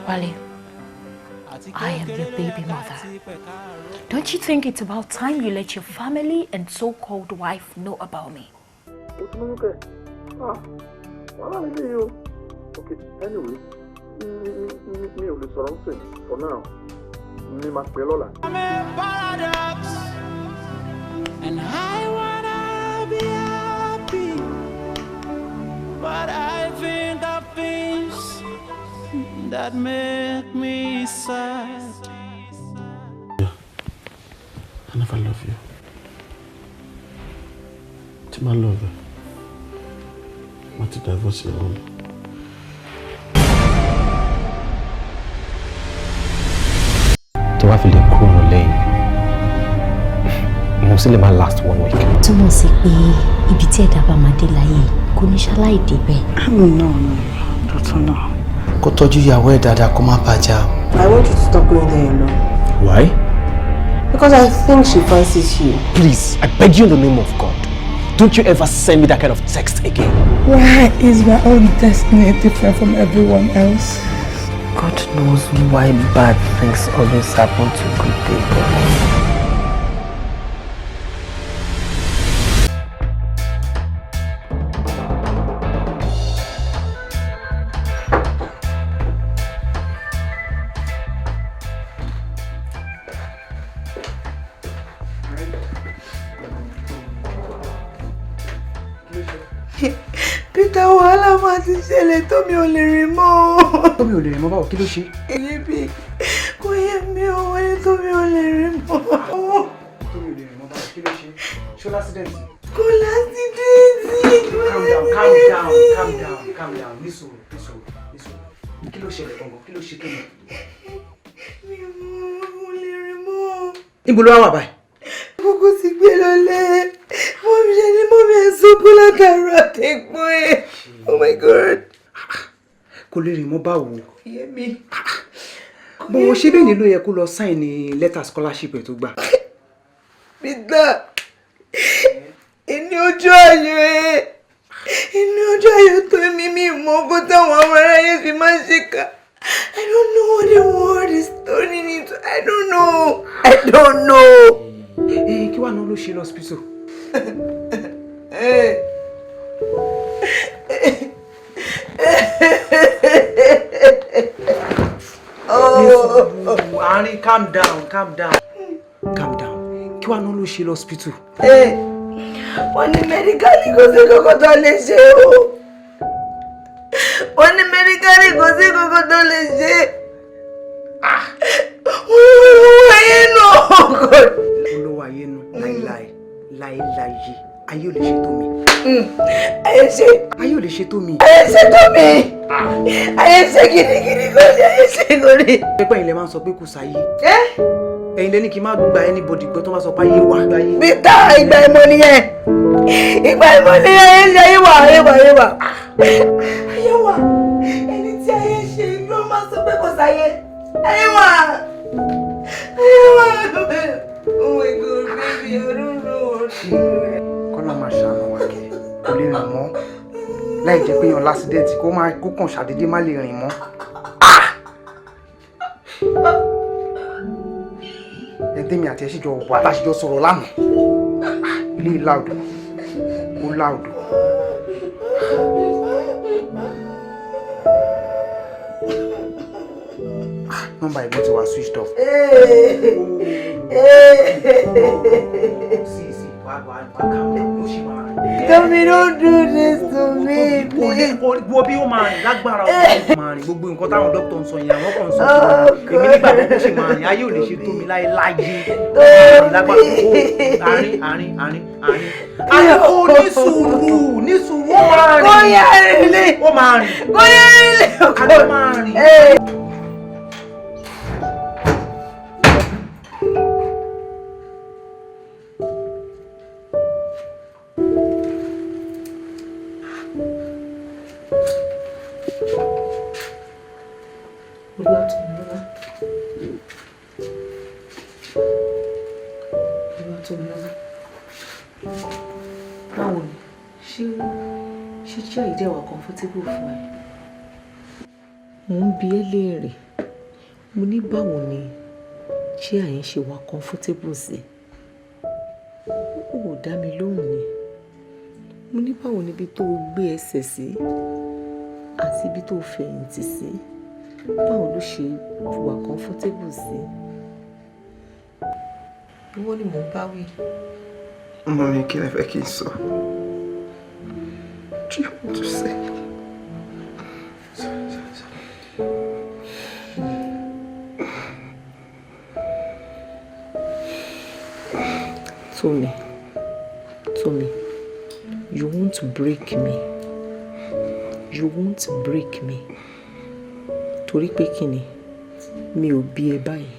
Wale, I am your baby mother. Don't you think it's about time you let your family and so-called wife know about me? Okay, anyway, me only something for now. Me must be Lola. I'm in paradox, and I wanna be happy, but I think of things that make me sad. Yeah, I never love you. To my lover, I want to divorce your home. To have a kúrò lẹ́yìn mo sì lè máa last 1 week. Túmọ̀ sí pé ibi tí ẹ̀dá bá máa dé láyé kò ní ṣaláì débẹ̀. No, Dr. No. Kó tọ́jú ìyàwó ẹ̀ dáadáa kó má bàjá. I want you to stop going there alone. Why? Because I think she fancies you. Please, I beg you in the name of God. Don't you ever send me that kind of text again. Why is my own destiny different from everyone else? God knows why bad things always happen to good people. Peter, wàhálà máa ti ṣẹlẹ̀ tó mi ò lè rìn mọ́. Tó mi ò lè rìn mọ́ báwo kí ló ṣe? Èyí bí kò yẹ mi ò wọlé tó mi ò lè rìn mọ́. Tó mi ò lè rìn mọ́ báwo kí ló ṣe? Ṣó lásìdẹ̀ntì? Kò lásìdẹ̀ntì. Calm down. Nísòro. Kí ló ṣẹlẹ̀ gangan? Kí ló ṣe kéde? Mi ò lè rìn mọ́. Níbo ló wà báyìí? Kókó ti gbé lọlé. Mọ́mí ẹ̀ sọ́kú látàrọ àtẹ̀gbọ́n ẹ̀. Oh my God. Kò lè rìn mọ́ báwo? Kò yé mi. Bó ṣe bẹ́ẹ̀ ni ló yẹ kó lọ sign ní letter scholarship ẹ̀ tó gbà. Peter, ẹni ojú ayọ̀ tó mímí mọ́ kó táwọn ọmọ aráyé fi máa ń ṣèkà. I don't know what the world is turning into. I don't know. Kí wàá náà ló ṣe lọ hospital? Honey, calm down. Kí wàá náà ló ṣe lọ hospital? Wọ́n ní mẹ́díkálì kò sí kókó tó lè ṣe o. Wọ́n ayé nù. Olówó ayé nù láéláé ayé ò lè ṣe tó mi. Ayé ò lè ṣe tó mi. Ayé ṣe gidigidi kò ní ayé ṣe kò ní. Pẹ́pẹ́ ilẹ̀ máa ń sọ pé kò sáyé. Ẹ̀yin lẹ́ni kí n má gba anybody gbọ́ tó máa sọ pé ayé wà. Peter, ìgbà ìmọ̀ nìyẹn. Ayé wà. Ẹni tí ayé ṣe ló máa sọ pé kò sáyé. Ayé wà. Oh my God, baby, I don't know what to do. Kọ́lá máa ṣàánú wa kẹ́ kò lè rìn mọ́ láì jẹ́ pé yan lásìdẹ́ǹtì kó kàn ṣàdédé má lè rìn mọ́. Ẹ̀dẹ́mi àti ẹ̀ṣíjọ wà láṣíjọ sọ̀rọ̀ lánàá. Ilé láùdù ó láùdù. Nọ́mbà ìbọn ti wà switched off. Tommy, don't do this to me, please. Wo bí ó máa rìn lágbára ọ̀hún máa rìn gbogbo nǹkan táwọn dókítà ń sọ yẹn àwọn kan ń sọ fún mi. Èmi nígbà tó ṣe máa rìn ayé ò lè ṣe tó mi láyé. Lágbára àárín. Ayé kò ní sùúrù ó máa rìn. Kó yá rìn lé. Ó máa rìn. Adé máa rìn. Báwo ni? Ṣé chair yìí dẹ̀ wà comfortable fún ẹ? Mò ń bi ẹ́ léèrè. Mo ní báwo ni chair yẹn ṣe wà comfortable sí. Ó dá mi lóhùn ni. Mo ní báwo ni ibi tó gbé ẹsẹ̀ sí àti ibi tó fẹ̀yìntì sí. Báwo ló ṣe wà comfortable sí. Ìwọ ni mo bá wí. Mommy, kí lẹ fẹ́ kí n sọ? What do you want to say? Tommy, you won't break me. You won't break me. Torí pé kíni, mi ò bí ẹ báyìí.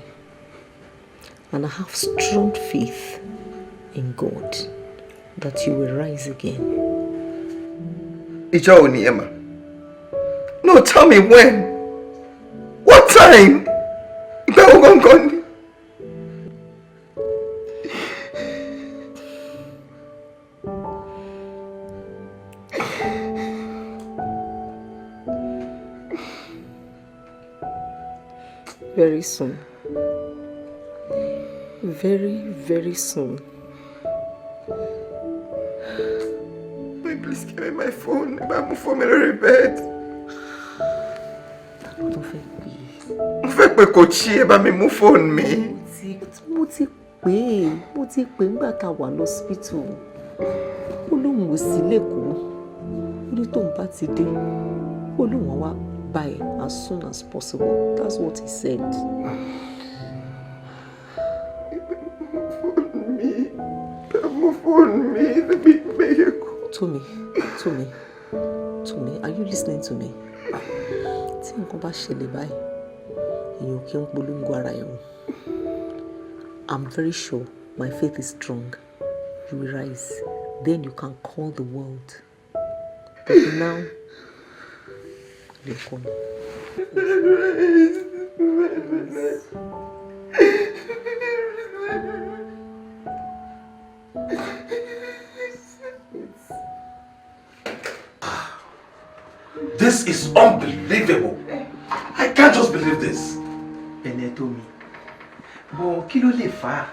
And I have strong faith in God that you will rise again. Ìjọ́ òní, Emma. No, tell me when. What time? Ìgbà wo gangan ni? Very soon. Very, very soon. Please give me my phone. I'm for me to bed. Mo fẹ́ pè é. Mo fẹ́ pé Kochi ẹ bá mi mú phone mi. Mo ti pè é nígbà tá a wà lọ́sípítù. Ó lóun ò sí lẹ́kọ̀ọ́. Ó ní tóun bá ti dé. Ó lóun wá bá ẹ as soon as possible. That's what he said. Phone me, the big miracle. Tommy, are you listening to me? Tí nǹkan bá ṣẹlẹ̀ báyìí, èèyàn kì í polongo ara ẹ̀ o. I'm very sure my faith is strong. You will rise. Then you can call the world. But now, you call me. This is unbelievable. I can't just believe this. Ẹni tó mi. Bọ̀ kí ló lè fà á?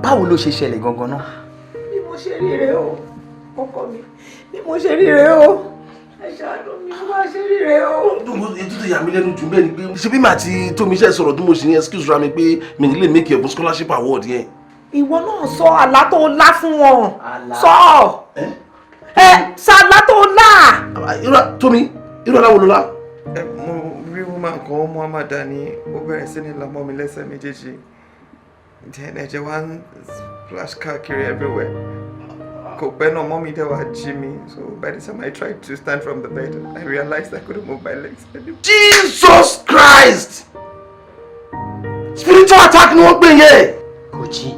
Báwo ló ṣe ṣẹlẹ̀ gangan náà? Bí mo ṣe rí rèé o, ọkọ mi. Bí mo ṣe rí rèé o. Ẹ ṣàánú mi, bí mo ṣe rí rèé o. Ètò tó yà mí lẹ́nu jù bẹ́ẹ̀ ni pé ṣe bí màá ti tó mi ṣe sọ̀rọ̀ tó mo sì ní excuse ra mi pé mi ní lè make your scholarship award yẹn. Ìwọ náà sọ àlá tó lá fún wọn. Sọ. Ṣàlá tó lá. Tómi, irú aláwo ló lá? Mo rí woman kan Muhammad Dani, ó bẹ̀rẹ̀ sí ní la mọ́ mi lẹ́sẹ̀ méjèèjì. Then ẹ̀jẹ̀ wá ń splash káàkiri everywhere. Kò pẹ́ náà mọ́mí dẹ̀ wá jí mi. So by the time I tried to stand from the bed, I realized I couldn't move my legs anymore. Jesus Christ! Spiritual attack ni wọ́n pè yẹn. Kochi,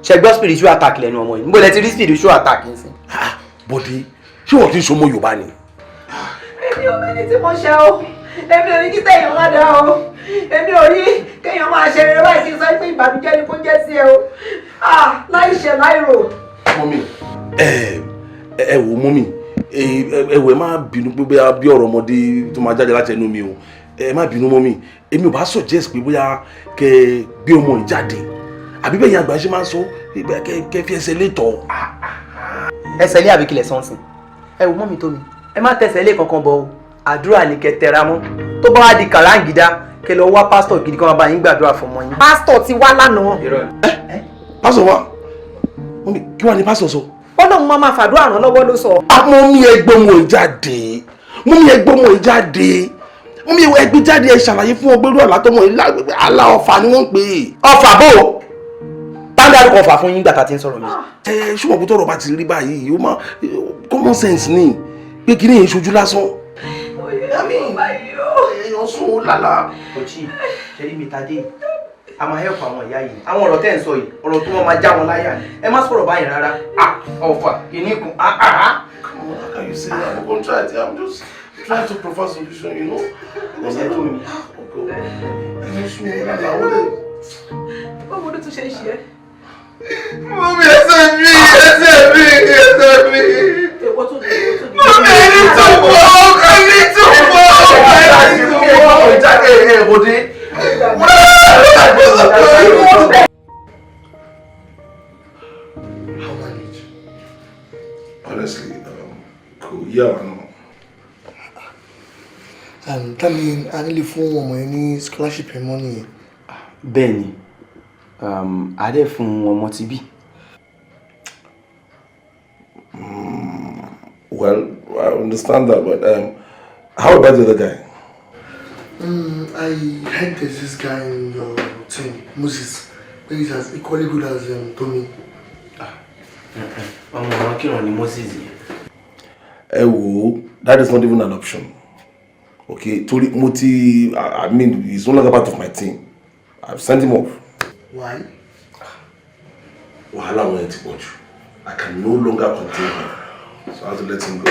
ṣe gbọ́ spiritual attack lẹ́nu ọmọ yìí. Níbo lẹ ti rí spiritual attack yín sí? Bọ̀dé, ṣé wọ́n kì í ṣọmọ Yorùbá ni? Èmi ò mẹ́ni tí mo ṣe o. Èmi ò ní kí tẹ̀yàn má dá o. Èmi ò rí kéèyàn máa ṣe rere báyìí kí n sọ pé ìbànújẹ́ ni kó jẹ́ sí ẹ o. Láì ṣe láì rò. Mọ́mí, ẹ wò mọ́mí, ẹ wò ẹ má bínú pé bóyá bí ọ̀rọ̀ ọmọdé tó máa jáde láti ẹnu mi o. Ẹ má bínú mọ́mí, èmi ò bá suggest pé bóyá kẹ́ gbé ọmọ yìí jáde. Àbí bẹ́ẹ̀ yẹn àgbà ṣe máa ń sọ kẹ́ fi ẹsẹ̀ lé tọ̀. Ẹsẹ̀ lé àbí kílẹ̀ sọ́nsìn. Ẹ wò mọ́mí tó mi. Ẹ má tẹsẹ̀ lé kankan bọ̀ o. Àdúrà ni kẹ́ tẹra mọ́. Tó bá wá di kàráǹgídá, kẹ́ lọ wá pásítọ̀ gidi kan bá yín gbàdúrà fún ọmọ yín. Pásítọ̀ ti wá lánàá. Pásítọ̀ wá? Mọ́mí, kí wá ní pásítọ̀ sọ? Ó lóun máa fàdúrà ràn lọ́wọ́ ló sọ. Mọ́mí ẹgbẹ́ ọmọ ìjáde. Mọ́mí ẹgbẹ́ ọmọ ìjáde. Mọ́mí ẹgbẹ́ jáde ẹ ṣàlàyé fún ọgbẹ́rú àlátọ́mọ àlá ọ̀fà ni wọ́n ń pè é. Ọ̀fà bò? Táńdà kò fà fún yín gbà tá ti ń sọ̀rọ̀ mi. Ṣùgbọ́n kó tọrọ bá ti rí báyìí, ó máa common sense ni pé kí ni èyí ṣojú lásán. Èèyàn sún lálá. Kochi, ṣe rí mi tadé. A máa help àwọn ìyá yìí. Àwọn ọ̀rọ̀ tẹ́ ń sọ yìí, ọ̀rọ̀ tó wọ́n máa já wọn láyà ni. Ẹ má sọ̀rọ̀ báyìí rárá. Ọ̀fà, ìníkun, Come on, how can you say that? I'm going to try it. I'm just trying to provide solution, you know. Ẹ̀sẹ̀ tó mi. Èèyàn sún lálá, ó lè. Báwo ló tún ṣe ń ṣe é? Mọ́mí ẹsẹ̀ mi. Mọ́mí ẹni tó wọ́ ọkọ ní tó wọ́. Bọ̀dé, How manage? Honestly, cool. Yeah, no. That means I really fún any scholarship money. Bẹ́ẹ̀ni, a dẹ̀ fún ọmọ tí bí. Well, I understand that, but how about the other guy? I heard there's this guy in your team, Moses. He's as equally good as Tommy. Ọmọ kírun ni Moses yẹn. That is not even an option. Okay, Tori Moti, I mean, he's no longer part of my team. I've sent him off. Why? Wahala went to watch. I can no longer contain him. So I have to let him go.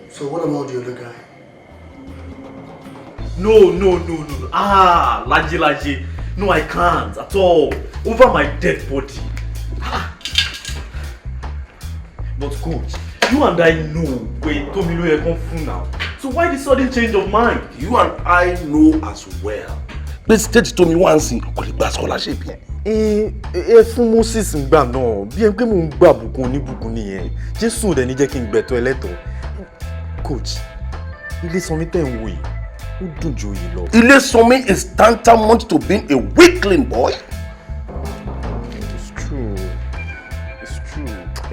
So what about the other guy? No. Laji. No, I can't at all. Over my dead body. But coach, you and I know where Tomilo come from now. So why the sudden change of mind? You and I know as well. Please state to me one thing. Kò lè gba scholarship yẹn. Fún Moses ń gbà náà bí ẹni pé mò ń gbà bùkún oníbùkún nìyẹn Jésù dẹ̀ ní jẹ́ kí n gbẹ̀tọ́ ẹlẹ́tọ̀ọ́. Coach, Ilé-Sanmi tẹ̀ ń wò yìí ó dùn ju òye lọ. Ilé-Sanmi is tantamount to being a weakling boy. It's true.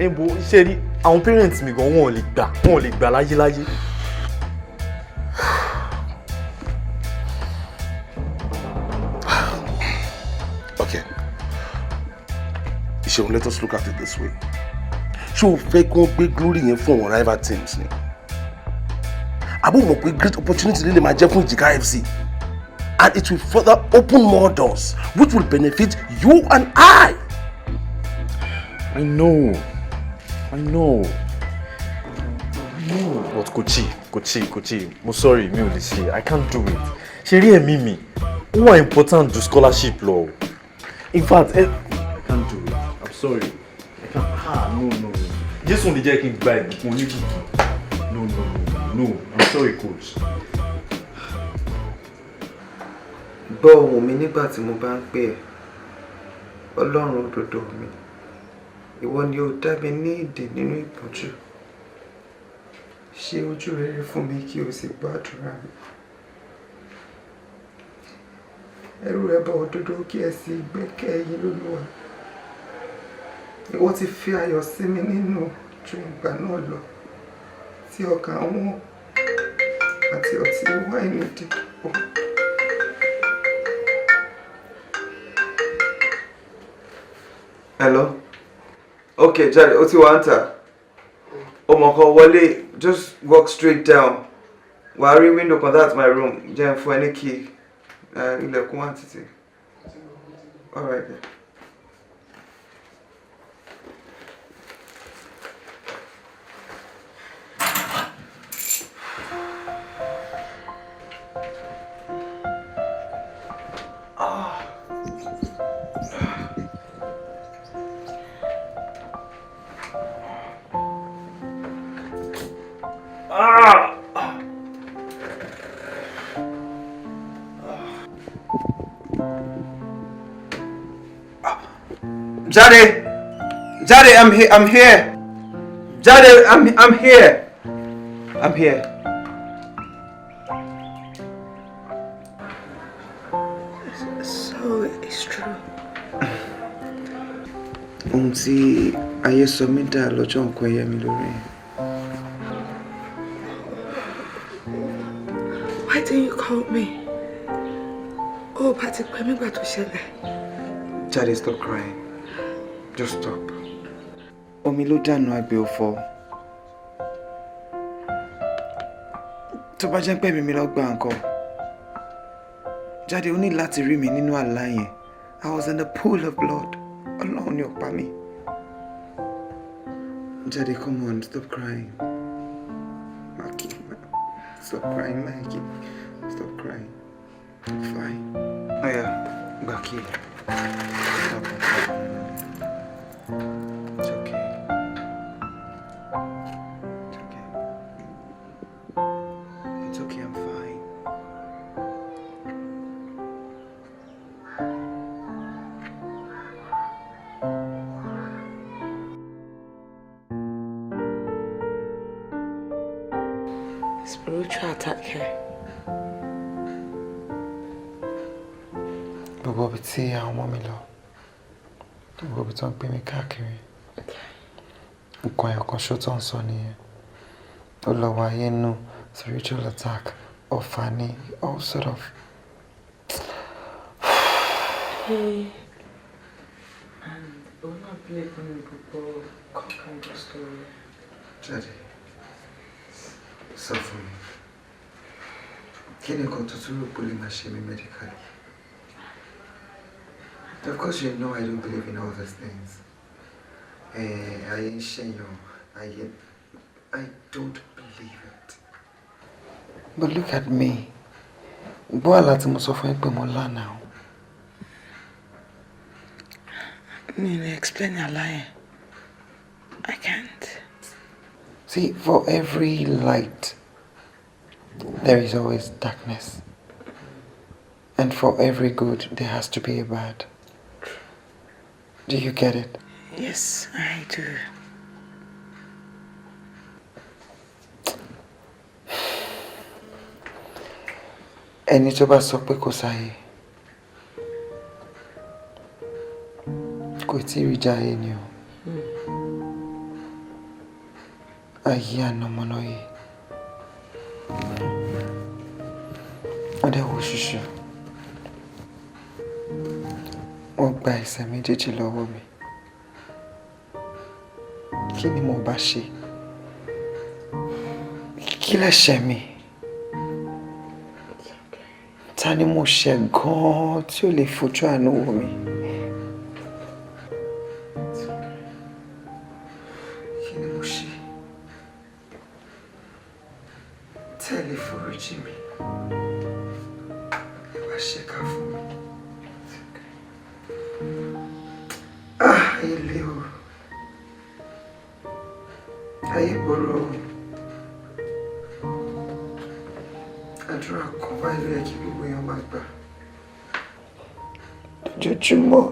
Bo iṣẹ́ rí àwọn parents mi gan wọn ò lè gbà láyéláyé. Okay. Seun, let us look at it this way. Ṣé o fẹ́ kí wọ́n gbé glory yẹn fún àwọn rival teams ni? Àbí o mọ̀ pé great opportunity lè máa jẹ́ fún Ìjìká FC, and it will further open more doors which will benefit you and I. I know. But Kochi, mo sorry, mi ò lè ṣe. I can't do it. Ṣé rí ẹ̀mí mi? Ó wà important ju scholarship lọ. In fact, I can't do it. I'm sorry. I can't. No. Jésù ní jẹ́ kí n gba ìbùkún oníbùkún. No. I'm sorry, coach. Gbọ́ ohùn mi nígbà tí mo bá ń pè ẹ́. Ọlọ́run òdodo mi. Ìwọ ni ó dá mi ní ìdè nínú ìpọ́njú. Ṣe ojú rere fún mi kí o sì gbàdúrà mi. Ẹrú rẹ bá òdodo kí ẹ sì gbẹ́kẹ̀yìn l'Olúwa. Ìwọ ti fi ayọ̀ sí mi nínú ju ìgbà náà lọ. Tí ọkàn wọn àti ọtí wáìnì dìbò. Hello? Okay, Jade, o ti wà ń tà. Ọmọ kan wọlé, just walk straight down. Wàá rí window kan, that's my room. Jẹ́ n fún ẹ ní key. Ilẹ̀kùn wà títì. All right then. Jade, I'm here. Jade, I'm here. So it's true. Ohun tí ayé sọ mí dà lọ́jọ́ nǹkan ẹyẹ mi lórí. Why didn't you call me? Oh, bá ti pè mí gbà tó ṣẹlẹ̀. Jade, stop crying. Just stop. Omi ló dànù àgbẹ̀ òfò. Tó bá jẹ́ pé mi lọ gba nǹkan. Jade, o ní láti rí mi nínú àlá yẹn. I was in the pool of blood. Ọlọ́run ni ó pa mí. Jade, come on, stop crying. Maki, stop crying, Maki. Stop crying. I'm fine. Oh yeah, Maki. Stop. It's okay. It's okay. It's okay, I'm fine. spiritual attack here. Gbogbo ibi tí àwọn ọmọ mi lọ, gbogbo ibi tó ń gbé mi káàkiri, nǹkan ẹ̀kan ṣó tó ń sọ nìyẹn. Ó lọ wáyé nù spiritual attack, ọ̀fà ni, all sort of. And we're not believing in people kind of story. Daddy, sọ fún mi. Kí ni nǹkan tó tún rò pé lè máa ṣe mí medically? Of course, you know I don't believe in all these things. I ain't saying I don't believe it. But look at me. Bó àlá tí mo sọ fún ẹ pé mo lá now. Need to explain your lie. I can't. See, for every light, there is always darkness. And for every good, there has to be a bad. Do you get it? Yes, I do. Ẹni tó bá sọ pé kò sáyé, kò tí rí jáyé ni o. Ayé ànàmọ́ná yìí. Ọdẹ wo ṣùṣù. Wọ́n gba ẹsẹ̀ méjèèjì lọ́wọ́ mi. Kí ni mo bá ṣe? Kí lẹ̀ṣẹ̀ mi? Ta ni mo ṣẹ̀ gan-an tí ó lè fojú àánú wò mí? Kí ni mo ṣe? Tẹ́lẹ̀ foríjì mi. Ẹ wá ṣèkà fún mi. Ayé le o. Ayé gbòòrò o. Àdúrà kan báyìí ló yẹ kí gbogbo èèyàn máa gbà. Lójoojúmọ́.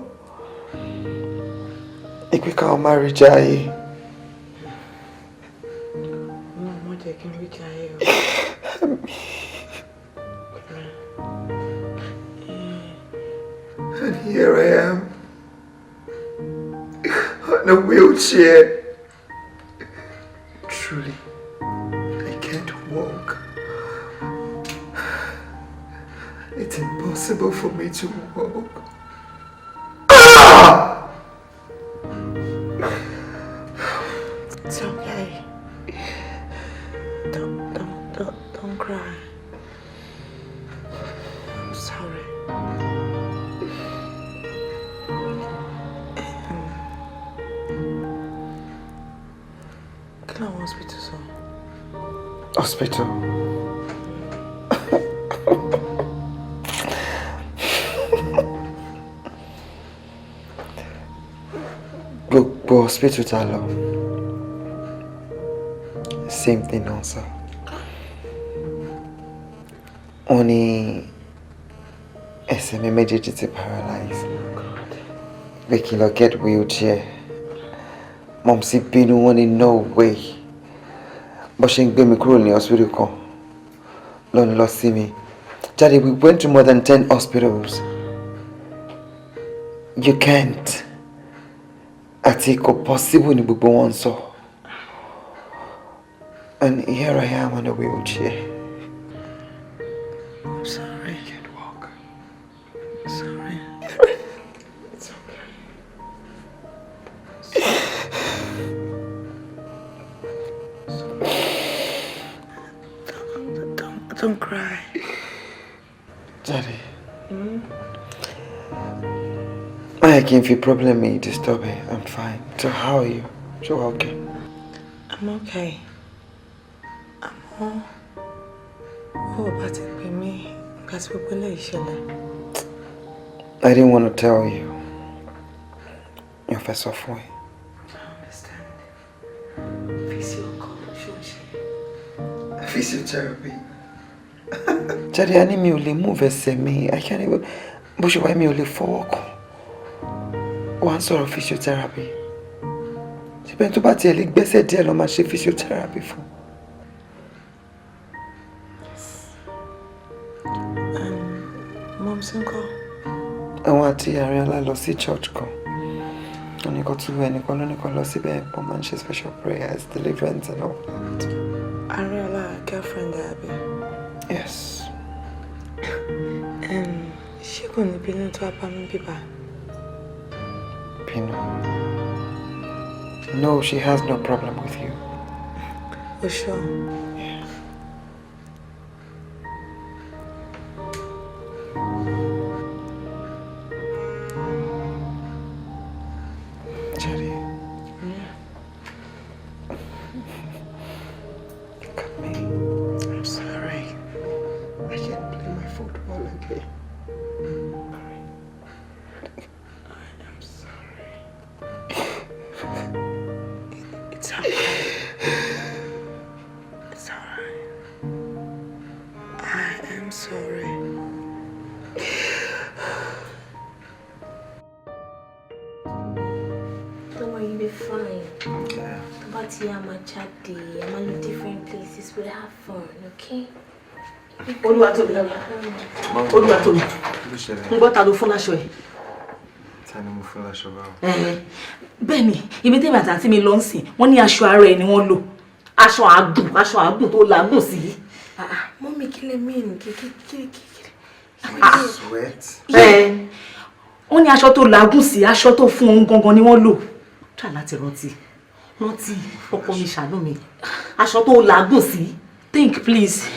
Ìpè káwọn máa rí jáyé. Mo jẹ́ kí n rí jáyé o. And here I am. On a wheelchair. Truly, I can't walk. It's impossible for me to walk. It's okay. Don't cry. I'm sorry. Can I hospital so? Hospital. Go hospital ta lọ. Same thing also. Wọ́n ní ẹsẹ̀ mi méjèèjì ti paralyze. Pé kí n lọ get wheelchair. Mom sì bínú, wọ́n ní no way. Bó ṣe ń gbé mi kúrò ní hospital kan. Lọ sí mi. Daddy, we went to more than 10 hospitals. You can't. Àti kò possible ni gbogbo wọn sọ. And here I am on a wheelchair. I'm sorry. I can't walk. Sorry. It's okay. Don't cry. Daddy. I can't feel problem me disturb it. I'm fine. So how are you? So okay. I'm okay. But it be me. Because people like I didn't want to tell you. Your first off way. I understand. Physiotherapy. Daddy, I need me to move me. I can't even. But you want me to walk? One sort of physiotherapy. She went to Batty, like, best idea, no man, she physiotherapy for. àti Ariella lọ sí church kan. Only got to ẹnìkan lónìkan lọ síbẹ̀ for manche special prayers, deliverance and all that. Ariella, girlfriend Abby. Yes. She couldn't be into a family people. Pino. No, she has no problem with you. Oh, sure. Yeah. Jerry. Look at me. I'm sorry. I can't play my football again. I'm sorry. It's alright. It's alright. I am sorry. Don't worry, you'll be fine. Yeah. But yeah, I'm a chatty. I'm a different places. We'll have fun, okay? Olúwatóbi. Olúwatóbi. Ń gbọ́ ta ló fún láṣọ ẹ̀. Ta ni mo fún láṣọ báwo? Bẹ́ẹ̀ni, ibi tèmi àti àǹtí mi lọ ń sìn, wọ́n ní aṣọ ara ẹ̀ ni wọ́n lò. Aṣọ àgùn tó làágùn sí. Mommy, kill me. Sweat? Wọ́n ní aṣọ tó làágùn sí, aṣọ tó fún òun gangan ni wọ́n lò. Try láti rántí ọkọ mi ṣàánú mi. Aṣọ tó làágùn sí. Think please.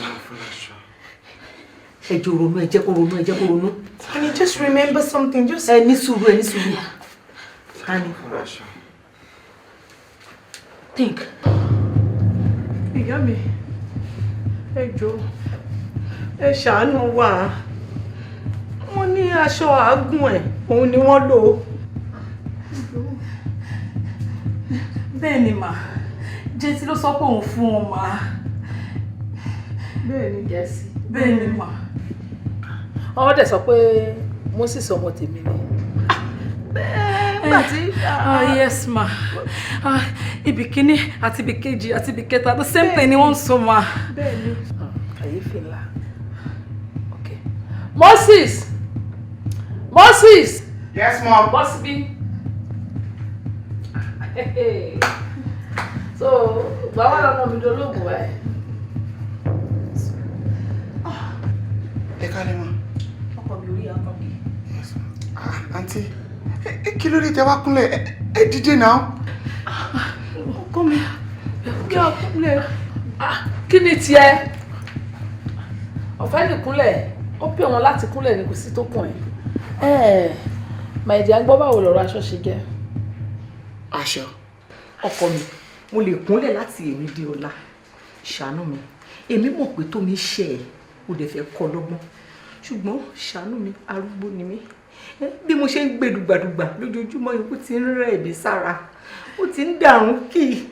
Ẹ jẹ́ ronú, ẹ jẹ́ kó ronú. Can you just remember something? Just Ní sùúrù. Honey. Think. Ìyá mi. Ẹ jọ̀ọ́. Ẹ ṣàánú wa. Wọ́n ní aṣọ àágùn ẹ̀, òun ni wọ́n lò. Bẹ́ẹ̀ni mà, Jẹ́sí ló sọ pé òun fún wọn mà. Bẹ́ẹ̀ni. Jẹ́sí. Bẹ́ẹ̀ni mà. Wọ́n dẹ̀ sọ pé Moses ọmọ tèmi ni. Yes ma. Ibi kíní àti ibi kejì àti ibi kẹta the same thing ni wọ́n sọ ma. Bẹ́ẹ̀ni. Kàyéfì ńlá. Okay. Moses! Yes, Mom. Boss bí. So, bàbá lọ́mọ mi dológun ẹ̀. Ẹ káalẹ́ ma. Ọkọ mi orí ọkọ mi. Aunty, kí ló dé tẹ́ wá kúnlẹ̀? Ẹ dìde náà. Ọkọ mi. Kí a kúnlẹ̀. Kí ni tiẹ̀? Ọ̀fẹ́ nìkúnlẹ̀, ó pè wọn láti kúnlẹ̀ ní kò sí tó kàn ẹ́. Màìdí àgbọ́ báwo lọ̀rọ̀ aṣọ ṣe jẹ́? Aṣọ. Ọkọ mi, mo lè kúnlẹ̀ láti èmi di ọ̀la. Ṣàánú mi. Èmi mọ̀ pé tó mi ṣe ẹ̀, mo dẹ̀ fẹ́ kọ́ lọ́gbọ́n. Ṣùgbọ́n ṣàánú mi, arúgbó ni mí. Bí mo ṣe ń gbé dùgbàdùgbà lójoojúmọ́ ikú ti ń rẹ̀ mí sára. Ó ti ń dàrún kì.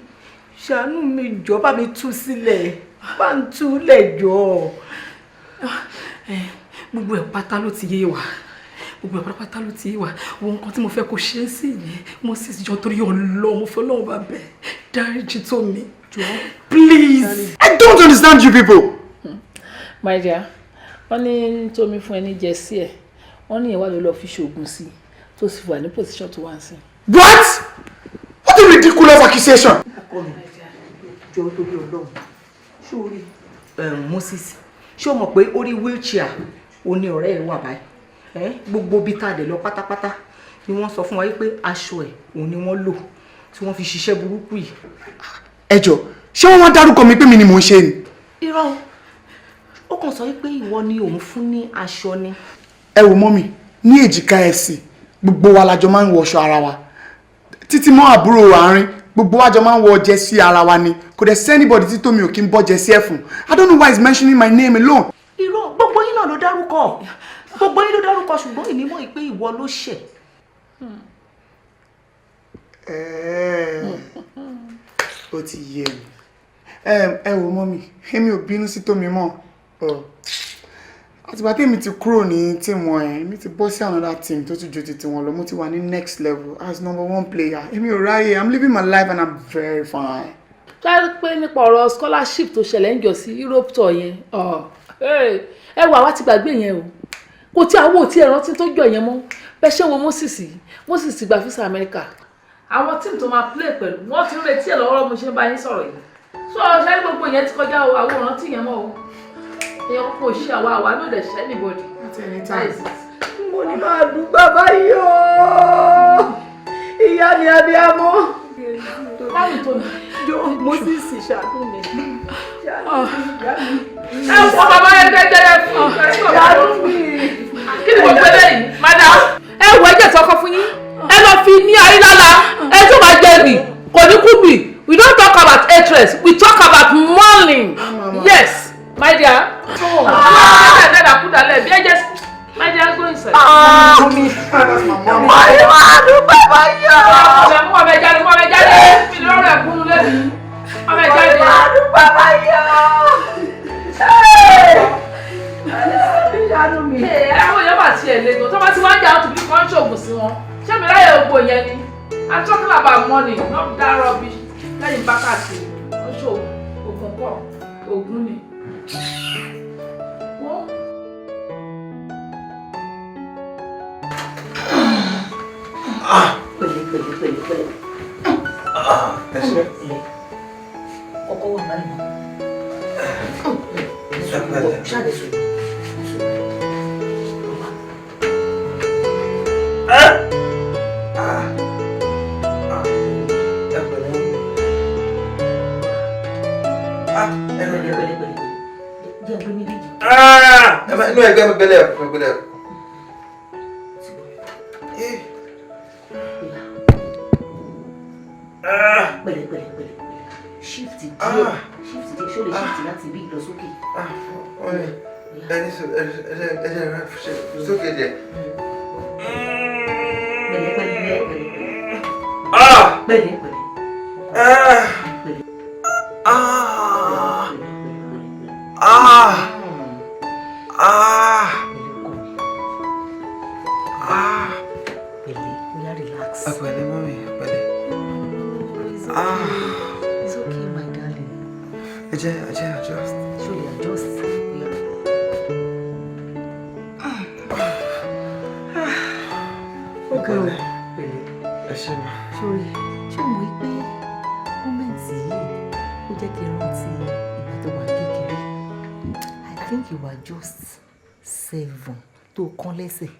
Ṣàánú mi jọ̀ọ́ bá mi tú sílẹ̀. Bá ń tú lẹ̀ jọ̀ọ́. Gbogbo ẹ̀ pátá ló ti yé wa. Gbogbo ẹ̀ pátá ló ti yé wa. Wo nǹkan tí mo fẹ́ kó ṣe é sí ni. Mo sì jọ torí Ọlọ́run, mo fẹ́ Ọlọ́run bá bẹ̀. Dáríjì tó mi. Jọ̀ọ́. Please. I don't understand you people. My dear, wọ́n ní tómi fún ẹni jẹ sí ẹ̀. Wọ́n ní ìwà ló lọ fi ṣoògùn sí tó sì wà ní position tó wà sí. What? What a ridiculous accusation. Ọkọ mi, jọ̀ọ́ torí Ọlọ́run. Ṣé o rí Moses? Ṣé o mọ̀ pé orí wheelchair o ní ọ̀rẹ́ ẹ̀ wà báyìí? Gbogbo bí tá a dẹ̀ lọ pátápátá ni wọ́n sọ fún wa pé aṣọ ẹ̀ òun ni wọ́n lò tí wọ́n fi ṣiṣẹ́ burúkú yìí. Ẹ jọ̀ọ́, ṣé wọ́n wá dárúkọ mi pé mi ni mò ń ṣe ni? Irọ́, ó kàn sọ pé ìwọ ni òun fún ní aṣọ ni. Ẹ wò mọ́mì, ní èjìká ẹ̀sìn gbogbo wa la jọ máa ń wọṣọ ara wa. Títí mọ́ àbúrò àárín gbogbo wa jọ máa ń wọ jẹ́sí ara wa ni. Kò dẹ̀ sí anybody tí Tómi ò kí ń bọ́ jẹ́sí ẹ̀ fún. I don't know why he's mentioning my name alone. Irọ́, gbogbo yín náà ló dárúkọ. Gbogbo yín ló dárúkọ ṣùgbọ́n èmi mọ̀ pé ìwọ ló ṣẹ̀. Ó ti yé mi. Ẹ wò mọ́mì, èmi ò bínú sí Tómi mọ́. Àtìgbà tí èmi ti kúrò ní team wọn ẹ̀, èmi ti bọ́ sí another team tó tún ju ti tiwọn lọ. Mo ti wà ní next level as #1 player. Èmi ò ráyè, I'm living my life and I'm very fine. Ṣé pé nípa ọ̀rọ̀ scholarship tó ṣẹlẹ̀ ń jọ sí Europe tour yẹn? Ẹ wà wá ti gbàgbé yẹn o. kò tí àwọn ò tí ẹ rántí tó jọ yẹn mọ́ bẹ́ẹ̀ ṣé wo Moses gba visa America àwọn tíìmù tó máa play pẹ̀lú wọ́n ti ń retí ẹ̀ lọ́wọ́ mo ṣe ń bá yín sọ̀rọ̀ yìí so ṣe gbogbo yẹn ti kọjá o àwọn ìrántí yẹn mọ́ o èèyàn kò ṣe àwa ló dẹ̀ ṣe anybody. mo ní máa dùn bàbá yìí o ìyá mi abiyamọ. báyìí tó ní jọ Moses ṣàánú mi. ẹ fọ bàbá yẹn gẹ́gẹ́ fún ṣàánú mi. kí ni mo gbé lẹ́yìn madam ẹ wọ ẹjẹ sọkọ fún yín ẹ lọ fi ní ayélujára ẹ tó máa jẹ rì kò ní kú bì we don't talk about hatred we talk about mourning yes my dear. My dear, go inside. Mommy, why do Baba yo? Mo be jáde. Mi lọ́rọ̀ ẹ kunu le bi. Mo be jáde. Why do Baba yo? Ṣàánú mi. Àwọn èèyàn bá tiẹ̀ le gan. Tó bá ti wá jà ó ti bí kan ṣoògùn sí wọn. Ṣé mi láyé ògbó yẹn ni? I'm talking about money, not that rubbish. Lẹ́yìn bákàtì. Ó ṣò ògùn pọ̀. Ògùn ni. Pẹ̀lẹ́. Ọkọ wà báyìí. Ṣáàdì sùn. Inú ẹgbẹ́ mi gbẹ́lẹ̀. Pẹ̀lẹ́. Shift díẹ̀. Ṣó lè shift láti bí lọ sókè. Ẹni sókè díẹ̀. Pẹ̀lẹ́. Relax. Pẹ̀lẹ́ mami, pẹ̀lẹ́. It's okay, my darling. I adjust. Surely adjust. Okay. Sorry. Ṣé mo rí pé mọ́mẹ́ǹtì yìí ó jẹ́ kí n rántí ìgbà tó wà kékeré? I think you were just 7 tó kán lẹ́sẹ̀.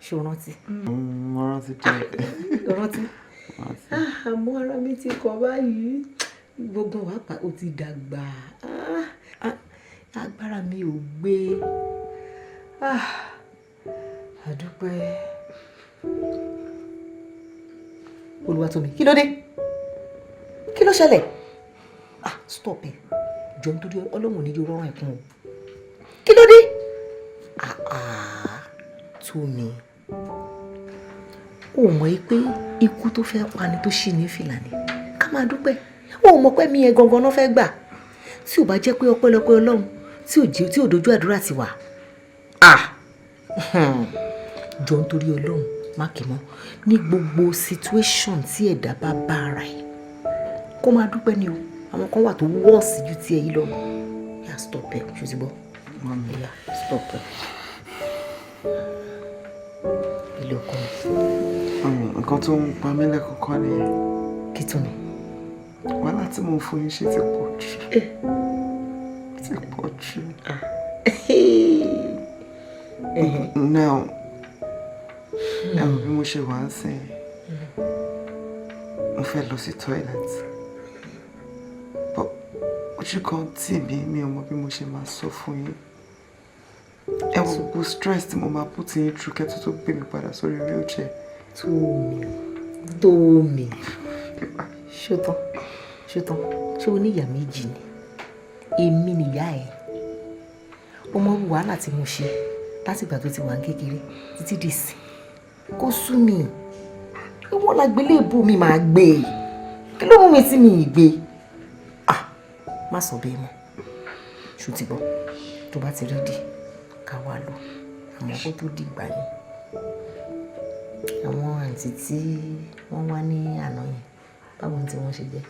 Ṣé o rántí? Mo rántí díẹ̀. O rántí? Àmọ́ ara mi ti kọ̀ báyìí. Gbogbo wa pa ó ti dàgbà. Agbára mi ò gbé. Àdúpẹ́. Olúwatómi, kí ló dé? Kí ló ṣẹlẹ̀? Stop ẹ̀. Jọ nítorí Ọlọ́run ní yóò rọrùn ẹ̀kún o. Kí ló dé? Tómi. O mọ̀ pé ikú tó fẹ́ pani tó ṣì ní fìlà ni. Ká máa dúpẹ́. O mọ̀ pé mi yẹn gangan náà fẹ́ gbà. Tí ò bá jẹ́ pé ọpẹ́lọpẹ́ Ọlọ́run tí ò dojú àdúrà ti wà. Jọ nítorí Ọlọ́run má kì mọ́ ní gbogbo situation tí ẹ̀dá bá bá ara ẹ̀. Kó máa dúpẹ́ ni o. Àwọn kan wà tó wọ́ọ̀sì ju ti ẹ̀yí lọ. Yà stop ẹ̀ ṣó ti gbọ́. Yà stop ẹ̀. Ilé ọkọ mi. Nǹkan tó ń pa mí lẹ́kọ̀ọ́kọ́ nìyẹn. Kí tún ni? Wàhálà tí mo fún yín ṣe ti pọ̀ jù. Ti pọ̀ jù. Now, bí mo ṣe wà ń sìn, mo fẹ́ lọ sí toilet. But ojú kan tì mí, mi ò mọ bí mo ṣe máa sọ fún yín. Ẹ wo gbogbo stress tí mo máa put yín through kẹ́tù tó gbé mi padà sórí wheelchair. Tómi. Ṣótán. Ṣé o ní ìyá méjì ni? Èmi nìyá ẹ̀. Ọmọ wàhálà tí mo ṣe láti ìgbà tó ti wà kékeré títí dìsìn. Kó sú mi. Wọ́n lágbélébùú mi máa gbé e. Kí ló mú mi tí mi ì gbé? Má sọ bẹ́ẹ̀ mọ́. Ṣó ti gbọ́? Tó bá ti ready ká wá lọ. Àmọ́ kó tó dìgbà yẹn. Àwọn àǹtí tí wọ́n wá ní àná yẹn, báwo ni tí wọ́n ṣe jẹ́?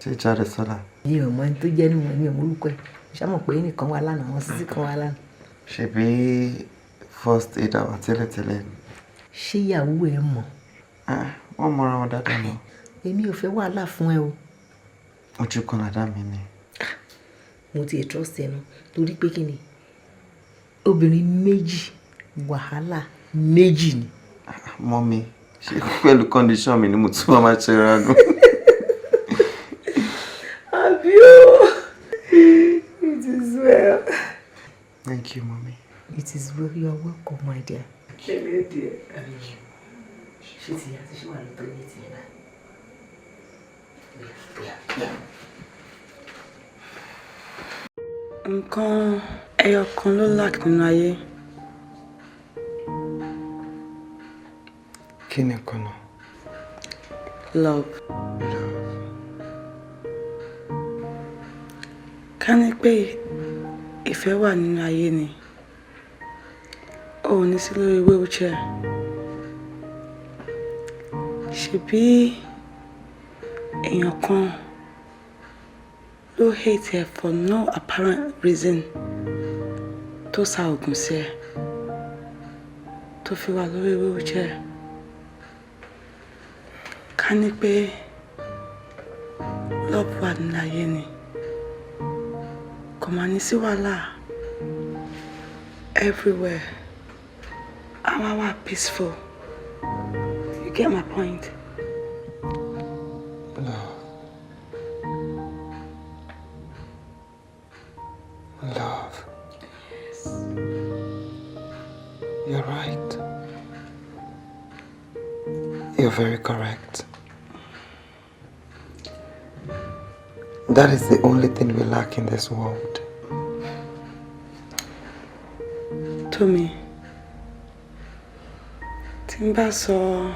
Ṣé jáde sọ́la? Mi ò mọ ẹni tó jẹ́ nínú mi ò mọ orúkọ ẹ̀. Ṣá mọ̀ pé nìkan wá lánàá, àwọn sísí kan wá lánàá. Ṣebí first aid àwọn tẹ́lẹ̀tẹ́lẹ̀. Ṣé ìyàwó ẹ mọ̀? Wọ́n mọra wọn dáadáa náà. Èmi ò fẹ́ wàhálà fún ẹ o. Ojú kan àdá mi ni. Mo ti trust ẹ nu torí pé kí ni? Obìnrin méjì, wàhálà méjì ni. Mọ́mí, ṣé pẹ̀lú condition mi ni mo tún máa ṣe ránú? Àbí o. It is well. Thank you, Mommy. It is well. You are welcome, my dear. Hello, dear. Ṣé ti yá ti ṣe wà lóto ní ti yẹn? Nǹkan ẹyọ kan ló lack nínú ayé. Kí ni nǹkan náà? Love. Ká ní pé ìfẹ́ wà nínú ayé ni. Ó ní sí lórí wheelchair. Ṣebí èèyàn kan ló hate her for no apparent reason tó sa oògùn sí ẹ tó fi wà lórí wheelchair. Ká ní pé love wà nínú ayé ni. Kò máa ní sí wàhálà everywhere. Our peaceful. You get my point? Love. Yes. You're right. You're very correct. That is the only thing we lack in this world. Tommy, tí n bá sọ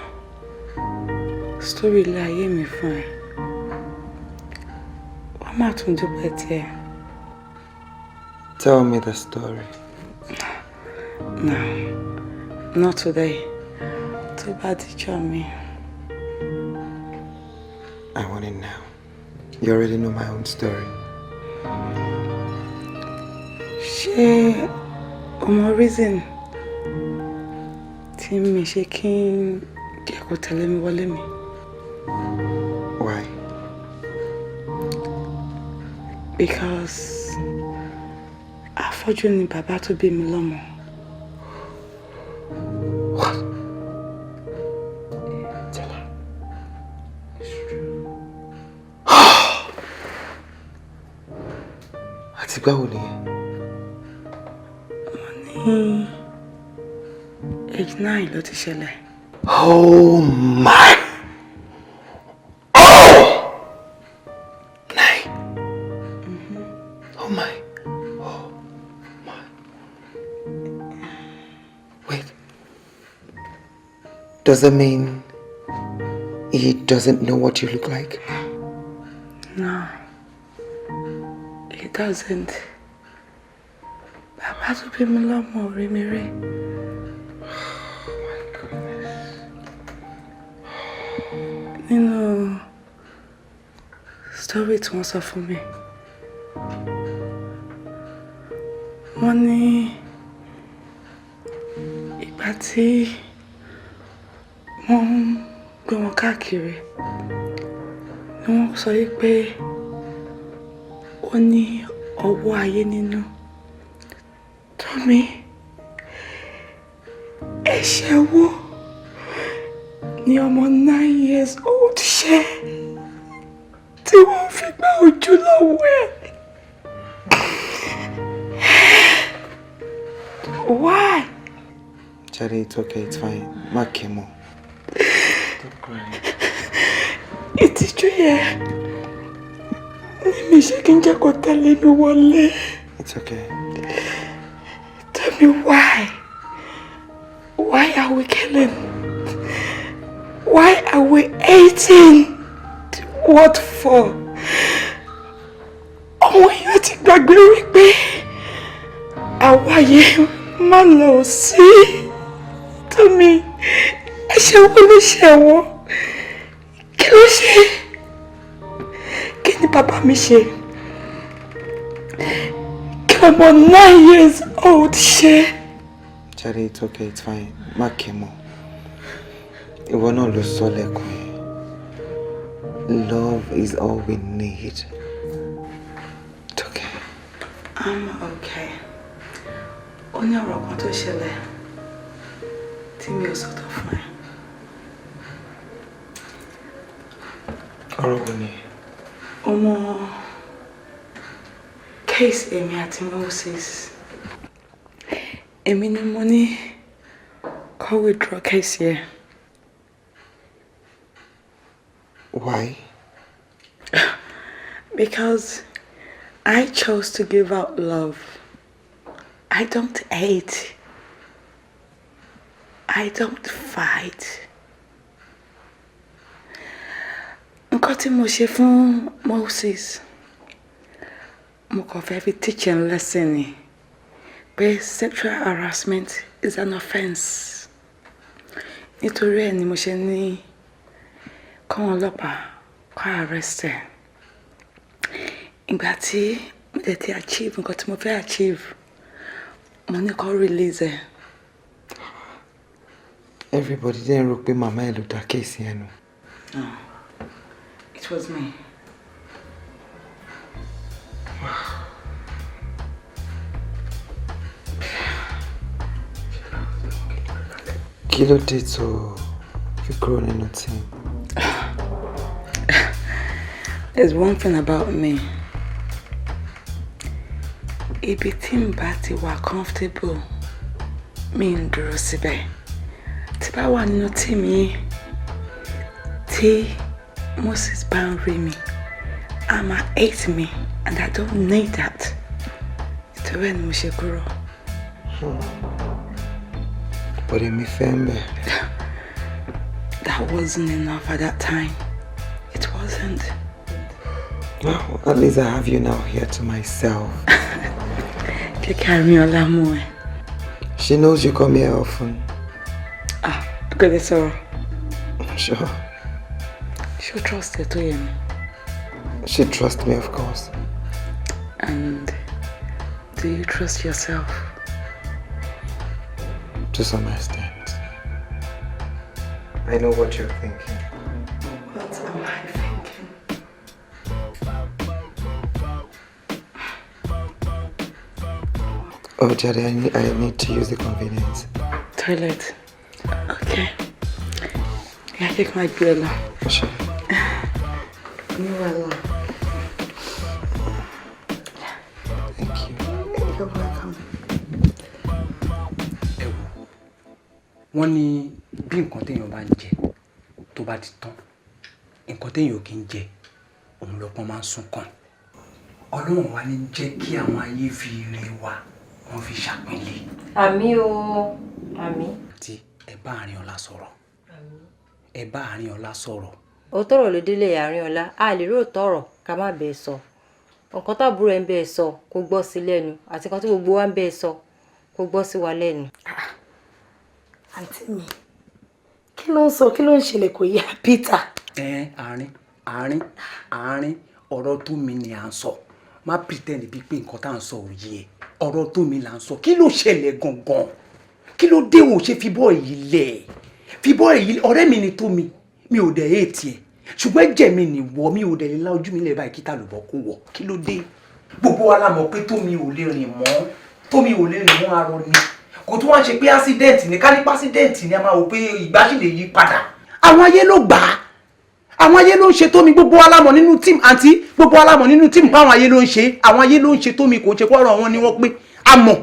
story ilé ayé mi fún ẹ, wàá má tún dúpẹ́ tiẹ̀. Tell me the story. No, not today. Tó bá dijọ́ mi. I want it now. You already know my own story. Ṣé o mọ reason tí mi ṣe kí n jẹ́ kó tẹ̀lé mi wọlé mi? Why? Because afọ́jú ni bàbá tó bí mi lọ́mọ. What? Tell her. It's true. Àti báwo nìyẹn? Ní age 9 ló ti ṣẹlẹ̀. Oh my! Oh! 9. Oh my! Oh my! Wait. Does that mean he doesn't know what you look like? No, he doesn't. Bàbá tó bí mi lọ́mọ ò rí mi rí. Nínú story tí wọ́n sọ fún mi, wọ́n ní ìgbà tí wọ́n ń gbé wọn káàkiri ni wọ́n sọ pé ó ní ọwọ́ ayé nínú. Tommy, ẹ̀ṣẹ̀ wo ni ọmọ 9 years old ṣe tí wọ́n fi gba ojú lọ́wọ́ ẹ̀? Why? Jerry, it's okay, it's fine. Má ké mọ́. Stop crying. Ìtìjú yẹn ni mi ṣe kí n jẹ́ kó tẹ̀lé mi wọlé. It's okay. Tell me why? Why are we killing? Why are we hating? What for? Ọmọ yẹn ti gbàgbé wípé àwáyé má lọ sí. Tell me, ẹ̀ṣẹ̀ wo ló ṣẹ̀ wọ́n? Kí ló ṣe? Kí ni bàbá mi ṣe? Kí ọmọ 9 years old ṣe? Charlie, it's okay, it's fine. Má ké mọ́. Ìwọ náà ló sọ lẹ́kùn yẹn. Love is all we need. It's okay. I'm okay. Ó ní ọ̀rọ̀ kan tó ṣẹlẹ̀ tí mi ò sọ̀tọ̀ fún ẹ. Ọ̀rọ̀ wo ni? Ọmọ case èmi àti Moses. Èmi ni mo ní kó withdraw case here. Why? Because I chose to give out love. I don't hate. I don't fight. Nǹkan tí mo ṣe fún Moses, mo kàn fẹ́ fi teach him lesson ni pé sexual harassment is an offence. Nítorí ẹ̀ ni mo ṣe ní kọ́wọn ọlọ́pàá kó arrest ẹ̀. Ìgbà tí mo dẹ̀ ti achieve nǹkan tí mo fẹ́ achieve, mo ní kó release ẹ̀. Everybody didn't rò pé màmá ẹ̀ ló dá case yẹn nù. No, it was me. Kí ló dé tó fi kúrò nínú team? There's one thing about me. Ibi tí n bá ti wà comfortable, mi ń dúró síbẹ̀. Tí bá wà nínú team yìí, tí Moses bá ń rí mi, I'ma hate me, and I don't need that. Nítorí ẹ̀ ni mo ṣe kúrò. But èmi fẹ́ ń bẹ̀. That wasn't enough at that time. It wasn't. Well, at least I have you now here to myself. She knows you come here often. Ah, look at this, sir. Sure. She'll trust her to him. She trusts me, of course. And do you trust yourself? To some extent. I know what you're thinking. What am I thinking? Oh, Jade, I need to use the convenience. Toilet. Okay. Yeah, take my bill. Sure. You will. Thank you. You're welcome. Wọ́n ní bí nǹkan téèyàn bá ń jẹ tó bá ti tán, nǹkan téèyàn ò kí ń jẹ òun lọ́pọ̀ máa ń sún kàn. Ọlọ́run wa ní jẹ́ kí àwọn ayé fi ire wa wọ́n fi ṣàpínlẹ̀. Àmín o, àmín. Tí ẹ bá Àrínọlá sọ̀rọ̀. Ẹ bá Àrínọlá sọ̀rọ̀. Ó tọrọ ló délé Àrínọlá, a lè rò tọrọ ká má bẹ́ẹ̀ sọ. Nǹkan tábúrò ẹ̀ ń bẹ́ẹ̀ sọ kó gbọ́ sí lẹ́nu àti nǹkan tí gbogbo wa ń bẹ́ẹ̀ sọ kó gbọ́ sí wa lẹ́nu. Àǹtí mi, kí ló ń sọ, kí ló ń ṣẹlẹ̀ kò yá Peter? Àárín ọ̀rọ̀ tó mi ni à ń sọ. Má pretend bí pé nǹkan tá à ń sọ ò yé ẹ. Ọ̀rọ̀ tó mi là ń sọ. Kí ló ṣẹlẹ̀ gangan? Kí ló dé wò ṣe fi bọ́ èyí lẹ̀? Fi bọ́ èyí ọ̀rẹ́ mi ni tó mi ò dẹ̀ hate tiẹ̀. Ṣùgbọ́n ẹ̀jẹ̀ mi ni wọ́ mi ò dẹ̀ lè lá ojú mi lẹ̀ báyìí kí tàlùbọ̀ kó wọ̀. Kí ló dé? Gbogbo wa la mọ̀ pé tó mi ò lè rìn mọ́ arọ ni. Kò tún wá ṣe pé accident ni ká nípa accident ni a máa wò pé ìgbà sì lè yí padà. Àwọn ayé ló gbà á. Àwọn ayé ló ń ṣe tó mi gbogbo alámọ̀ nínú team àǹtí gbogbo alámọ̀ nínú team báwọn ayé ló ń ṣe. Àwọn ayé ló ń ṣe tó mi kò ṣe kó ọ̀rọ̀ wọn ni wọ́n pé àmọ́.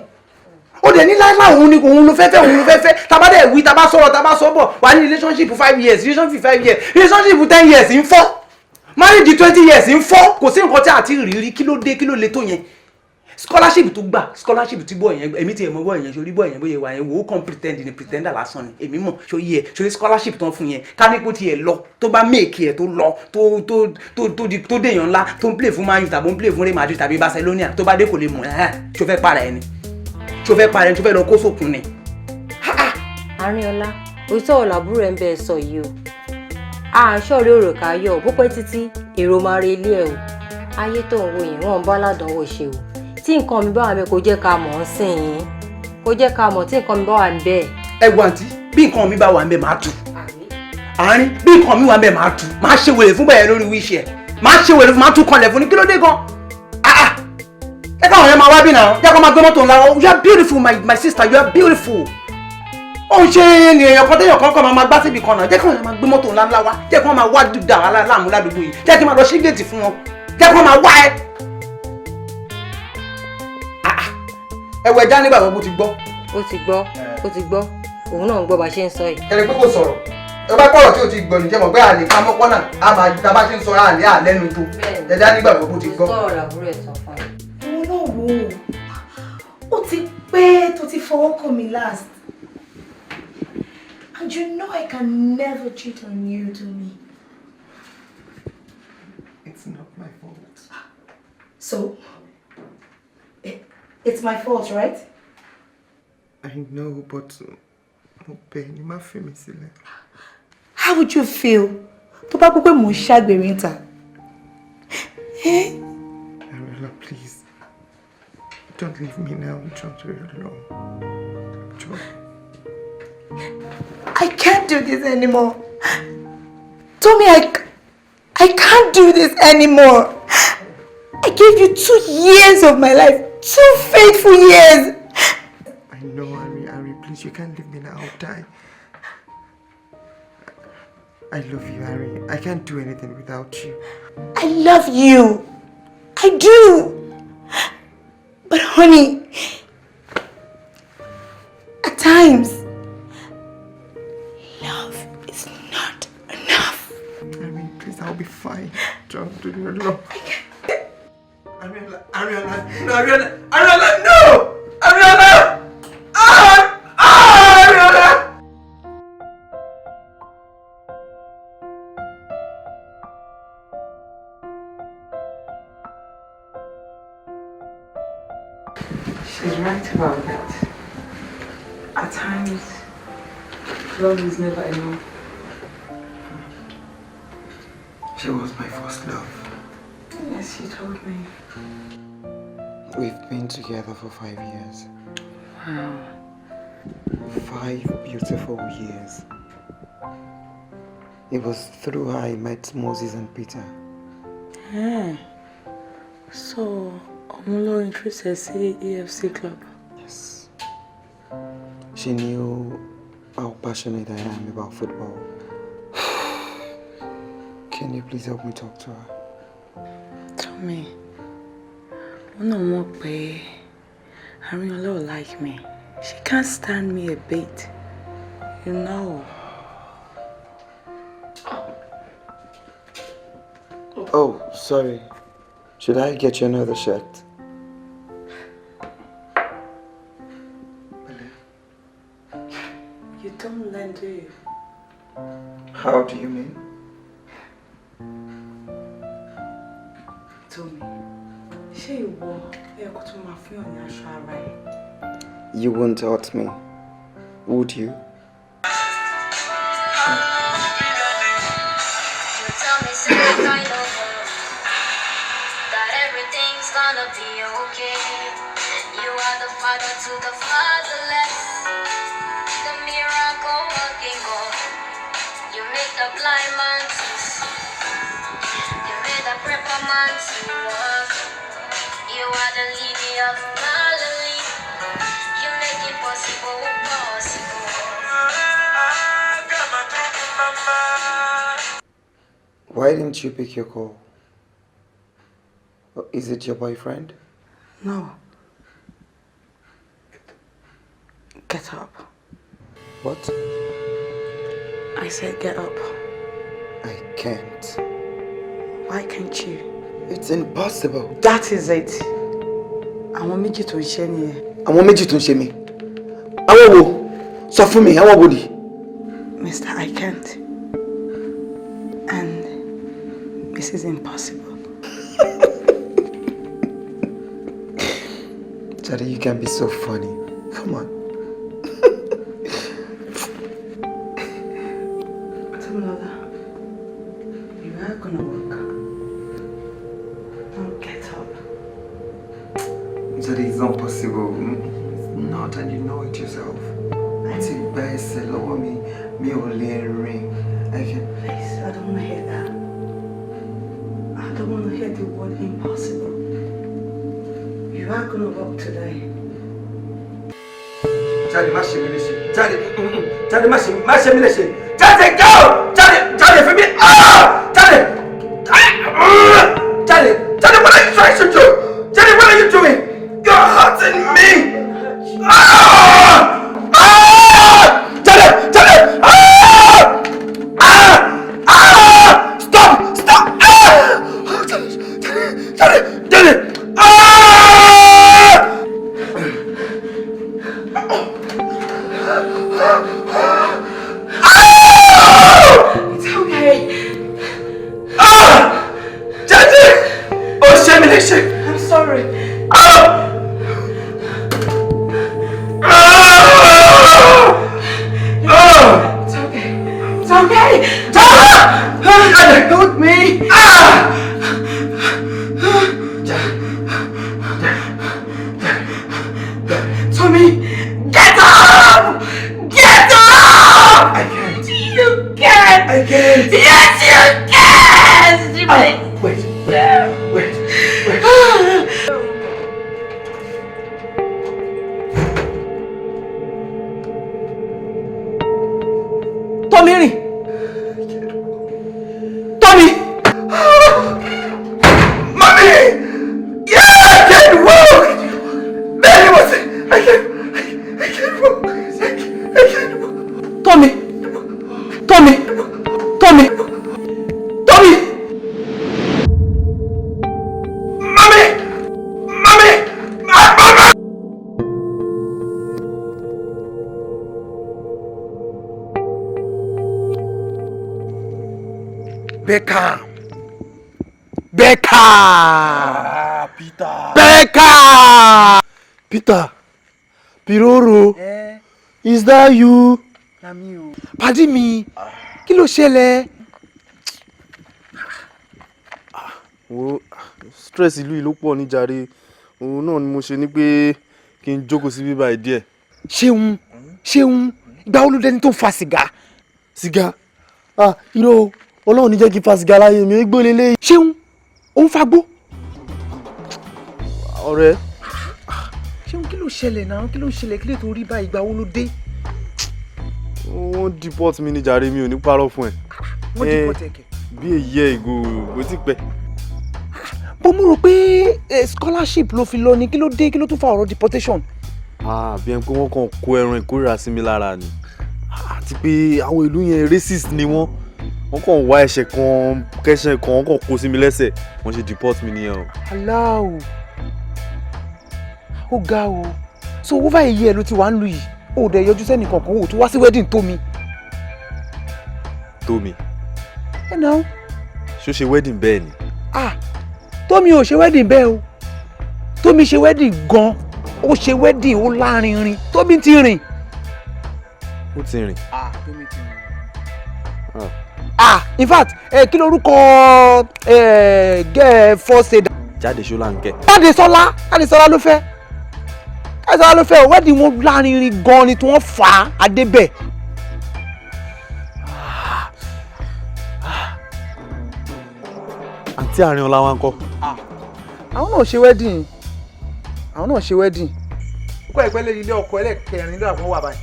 Ó dẹ̀ ní láìláì òun ló fẹ́fẹ́ tàbá dẹ̀ wí tàbá sọ̀rọ̀ tàbá sọ́bọ̀ wà ní relationship 5 years relationship 5 years relationship 10 years ń fọ́ marriage 20 years ń fọ́ kò sí nǹkan tí àti rírí kí ló dé kí ló le tó yẹn. Scholarship tó gbà scholarship tí bọ̀ yẹn èmi ti ẹ̀ mọ̀ bọ̀ yẹn sórí bọ̀ yẹn bóyá wà yẹn wò ó kàn pretend ni pretender lásán ni èmi mọ̀ sọ yẹ sórí scholarship tán fún yẹn kánípò tiẹ̀ lọ tó bá make ẹ̀ tó lọ tó dèèyàn ńlá tó ń play fún Man U tàbí ń play fún Real Madrid tàbí Barcelona tó bá dé kò lè mọ̀ ṣó fẹ́ para ẹni ṣó fẹ́ para ẹni ṣó fẹ́ lọ kó sókun ni. Àrínọlá òótọ́ ọ̀làbúrò ẹ̀ ń bẹ́ẹ̀ sọ yìí o àṣọ̀rí òròkà yọ bó pẹ́ títí èrò máa re ilé ẹ̀ o ayé tó ń wo yìí wọ́n ń bá aládánwò ṣe o tí nǹkan mi bá wà mí kò jẹ́ ká mọ̀ ọ́n sìn yín kó jẹ́ ká mọ̀ tí nǹkan mi bá wà níbẹ̀. Ẹ wo àǹtí, bí nǹkan mi bá wà níbẹ̀ máa tú. Àárín bí nǹkan mi wà níbẹ̀ máa tú. Máa ṣe wèrè fún bẹ́ẹ̀ lórí wíṣẹ́. Máa ṣe wèrè fún máa tún kanlẹ̀ fún ní kí ló dé gan. Ẹ káwọn yẹn máa wá bí náà. Jẹ́ kó máa gbé mọ́tò ńlá. You are beautiful my sister, you are beautiful. Ó ń ṣe èèyàn kan téèyàn kan máa gbá síbi kan náà. Jẹ́ kó máa gbé mọ́tò ńlá wá. Jẹ́ kó máa wá dùdà láàmú ládùúgbò yìí. Jẹ́ kí máa lọ ṣí géètì fún wọn. Jẹ́ kó máa wá ẹ. Ẹ̀wọ̀ ẹja nígbà gbogbo ti gbọ́. Ó ti gbọ́. Òun náà ń gbọ́ bá ṣe ń sọ yìí. Ẹni pé kò sọ̀rọ̀. Ẹ bá pọ̀rọ̀ tí o ti gbọ́ ní jẹ́mọ̀ pé àlè ká mọ́pọ́ náà a máa ta bá ṣe ń sọ̀rọ̀ àlè àlẹ́nu tó. Ẹja nígbà gbogbo ti gbọ́. Sọ̀rọ̀ àbúrò ẹ̀ sọ fún ẹ. Òun náà wò ó ti pẹ́ tó ti fọwọ́ kàn mí last. And you know I can never cheat on you, to me. It's not my fault. So, it's my fault, right? I know, but Benny, má fi mí sílẹ̀. How would you feel? Tó bá pé mo ṣàgbèrè níta. Ariola, please. Don't leave me now. I'm trying to be alone. Joy. I can't do this anymore. Tommy, I can't do this anymore. I gave you 2 years of my life. 2 faithful years. I know, Ari, please, you can't leave me now. I'll die. I love you, Ari. I can't do anything without you. I love you. I do. But honey, at times, love is not enough. Ari, please, I'll be fine. Don't do your love. Ariola, no! Ariola! Ariola! She's right about that. At times, love is never enough. She was my first love. Yes, you told me. We've been together for 5 years. Wow. 5 beautiful years. It was through her I met Moses and Peter. So, I'm not interested in EFC club. Yes. She knew how passionate I am about football. Can you please help me talk to her? Tell me, no more pay. Ariola will like me. She can't stand me a bit. You know. Oh, sorry. Should I get you another shirt? You don't learn, do you? How do you mean? Tell me, ṣé ìwọ ẹ kó tó máa fún ọ̀nà aṣọ ara ẹ̀? You wouldn't hurt me, would you? Gonna be okay. You are the father to the fatherless, the miracle working God. You make the blind man to see. You made the crippled man to walk. You are the lily of Galilee. You make it possible possible. Why didn't you pick your call? Is it your boyfriend? No. Get up. What? I said get up. I can't. Why can't you? It's impossible. That is it. Àwọn méjì tó ń ṣe nìyẹn. Àwọn méjì tó ń ṣe mí. Àwọn wo? Sọ fún mi, àwọn wo ni? Mr. I can't. And Mrs. Impossible. Daddy, you can be so funny. Come on. Mother, you are gonna work. Now get up. Daddy, it's not possible. It's out and you know it yourself. It's a best lọ́wọ́ mi ò lè rìn. Please, I don't want to hear that. I don't want to hear the word impossible. You are going to walk today. Jáde má ṣe mí léṣe. Jáde má ṣe mí léṣe. Jáde go! Jáde fún mi. Jáde, what are you trying to do? Jáde, what are you doing? You're hurting me. Jáde. Stop. Jáde. It's okay. I'm sorry. It's okay. Help me. Tommy, get up! Get up! I can't. You can! I can't. Yes, you can! Wait. Tommy, rìn! Tommy! Mommy! Yeah, I can't walk! Baby, what's it? I can't walk. I can't walk. Tommy! Becca! Peter! Piroro! Is that you? Pàdí mi, kí ló ṣẹlẹ̀? Wo stress ìlú yìí ló pọ̀ ní jàre. Òun náà ni mo ṣe ní pé kí n jókòó sí bíbá ẹ̀ díẹ̀. Ṣeun, ìgbà wo ló dẹni tó ń fa sìgá? Sìgá? Irọ́ Ọlọ́run ní jẹ́ kí n fa sìgá láyé mi, gbó lélẹ́yìí. Ṣeun, ó ń fagbó? Ọ̀rẹ́. Ṣeun, kí ló ṣẹlẹ̀ náà? Kí ló ṣẹlẹ̀? Kí lè tó rí báyìí? Ìgbà wo ló dé? Wọ́n deport mi ní jàre, mi ò ní parọ́ fún ẹ. Wọ́n deport ẹ kẹ̀? Bí èyí ẹ̀ ìgò ti pẹ́. Mo rò pé scholarship ló fi lọ ni, kí ló dé? Kí ló tún fa ọ̀rọ̀ deportation? Bí ẹni pé wọ́n kàn kó ẹran ìkórìíra sí mi lára ni. Àti pé àwọn ìlú yẹn racist ni wọ́n kàn wá ẹ̀ṣẹ̀ kan kẹ́ṣẹ̀ kan wọ́n kàn kó sí mi lẹ́sẹ̀, wọ́n ṣe deport mi nìyẹn o. Aláwo, ó ga o. So over a year ló ti wà ń lu yìí, ó dẹ̀ yọjú sẹ́ni kankan, ó tún wá sí wedding Tómi. Tómi? Ẹ náà. Ṣó ṣe wedding bẹ́ẹ̀ ni? Tómi ò ṣe wedding bẹ́ẹ̀ o. Tómi ṣe wedding gan. Ó ṣe wedding ó lárinrin. Tómi ti rìn. Ó ti rìn. Tómi ti rìn. In fact, kí lorúkọ gẹ́ẹ̀ first aid. Jádesọ́lá ń kẹ́. Jádesọ́lá ló fẹ́. Jádesọ́lá ló fẹ́. Wedding wọn lárinrin gan ni tí wọ́n fà á adébẹ̀. Àǹtí Àrínọlá wa ń kọ́. Àwọn náà ṣe wedding. Ọkọ ìpẹ́lẹ̀ ilé ọkọ ẹlẹ́kẹrin ló àwọn wà báyìí.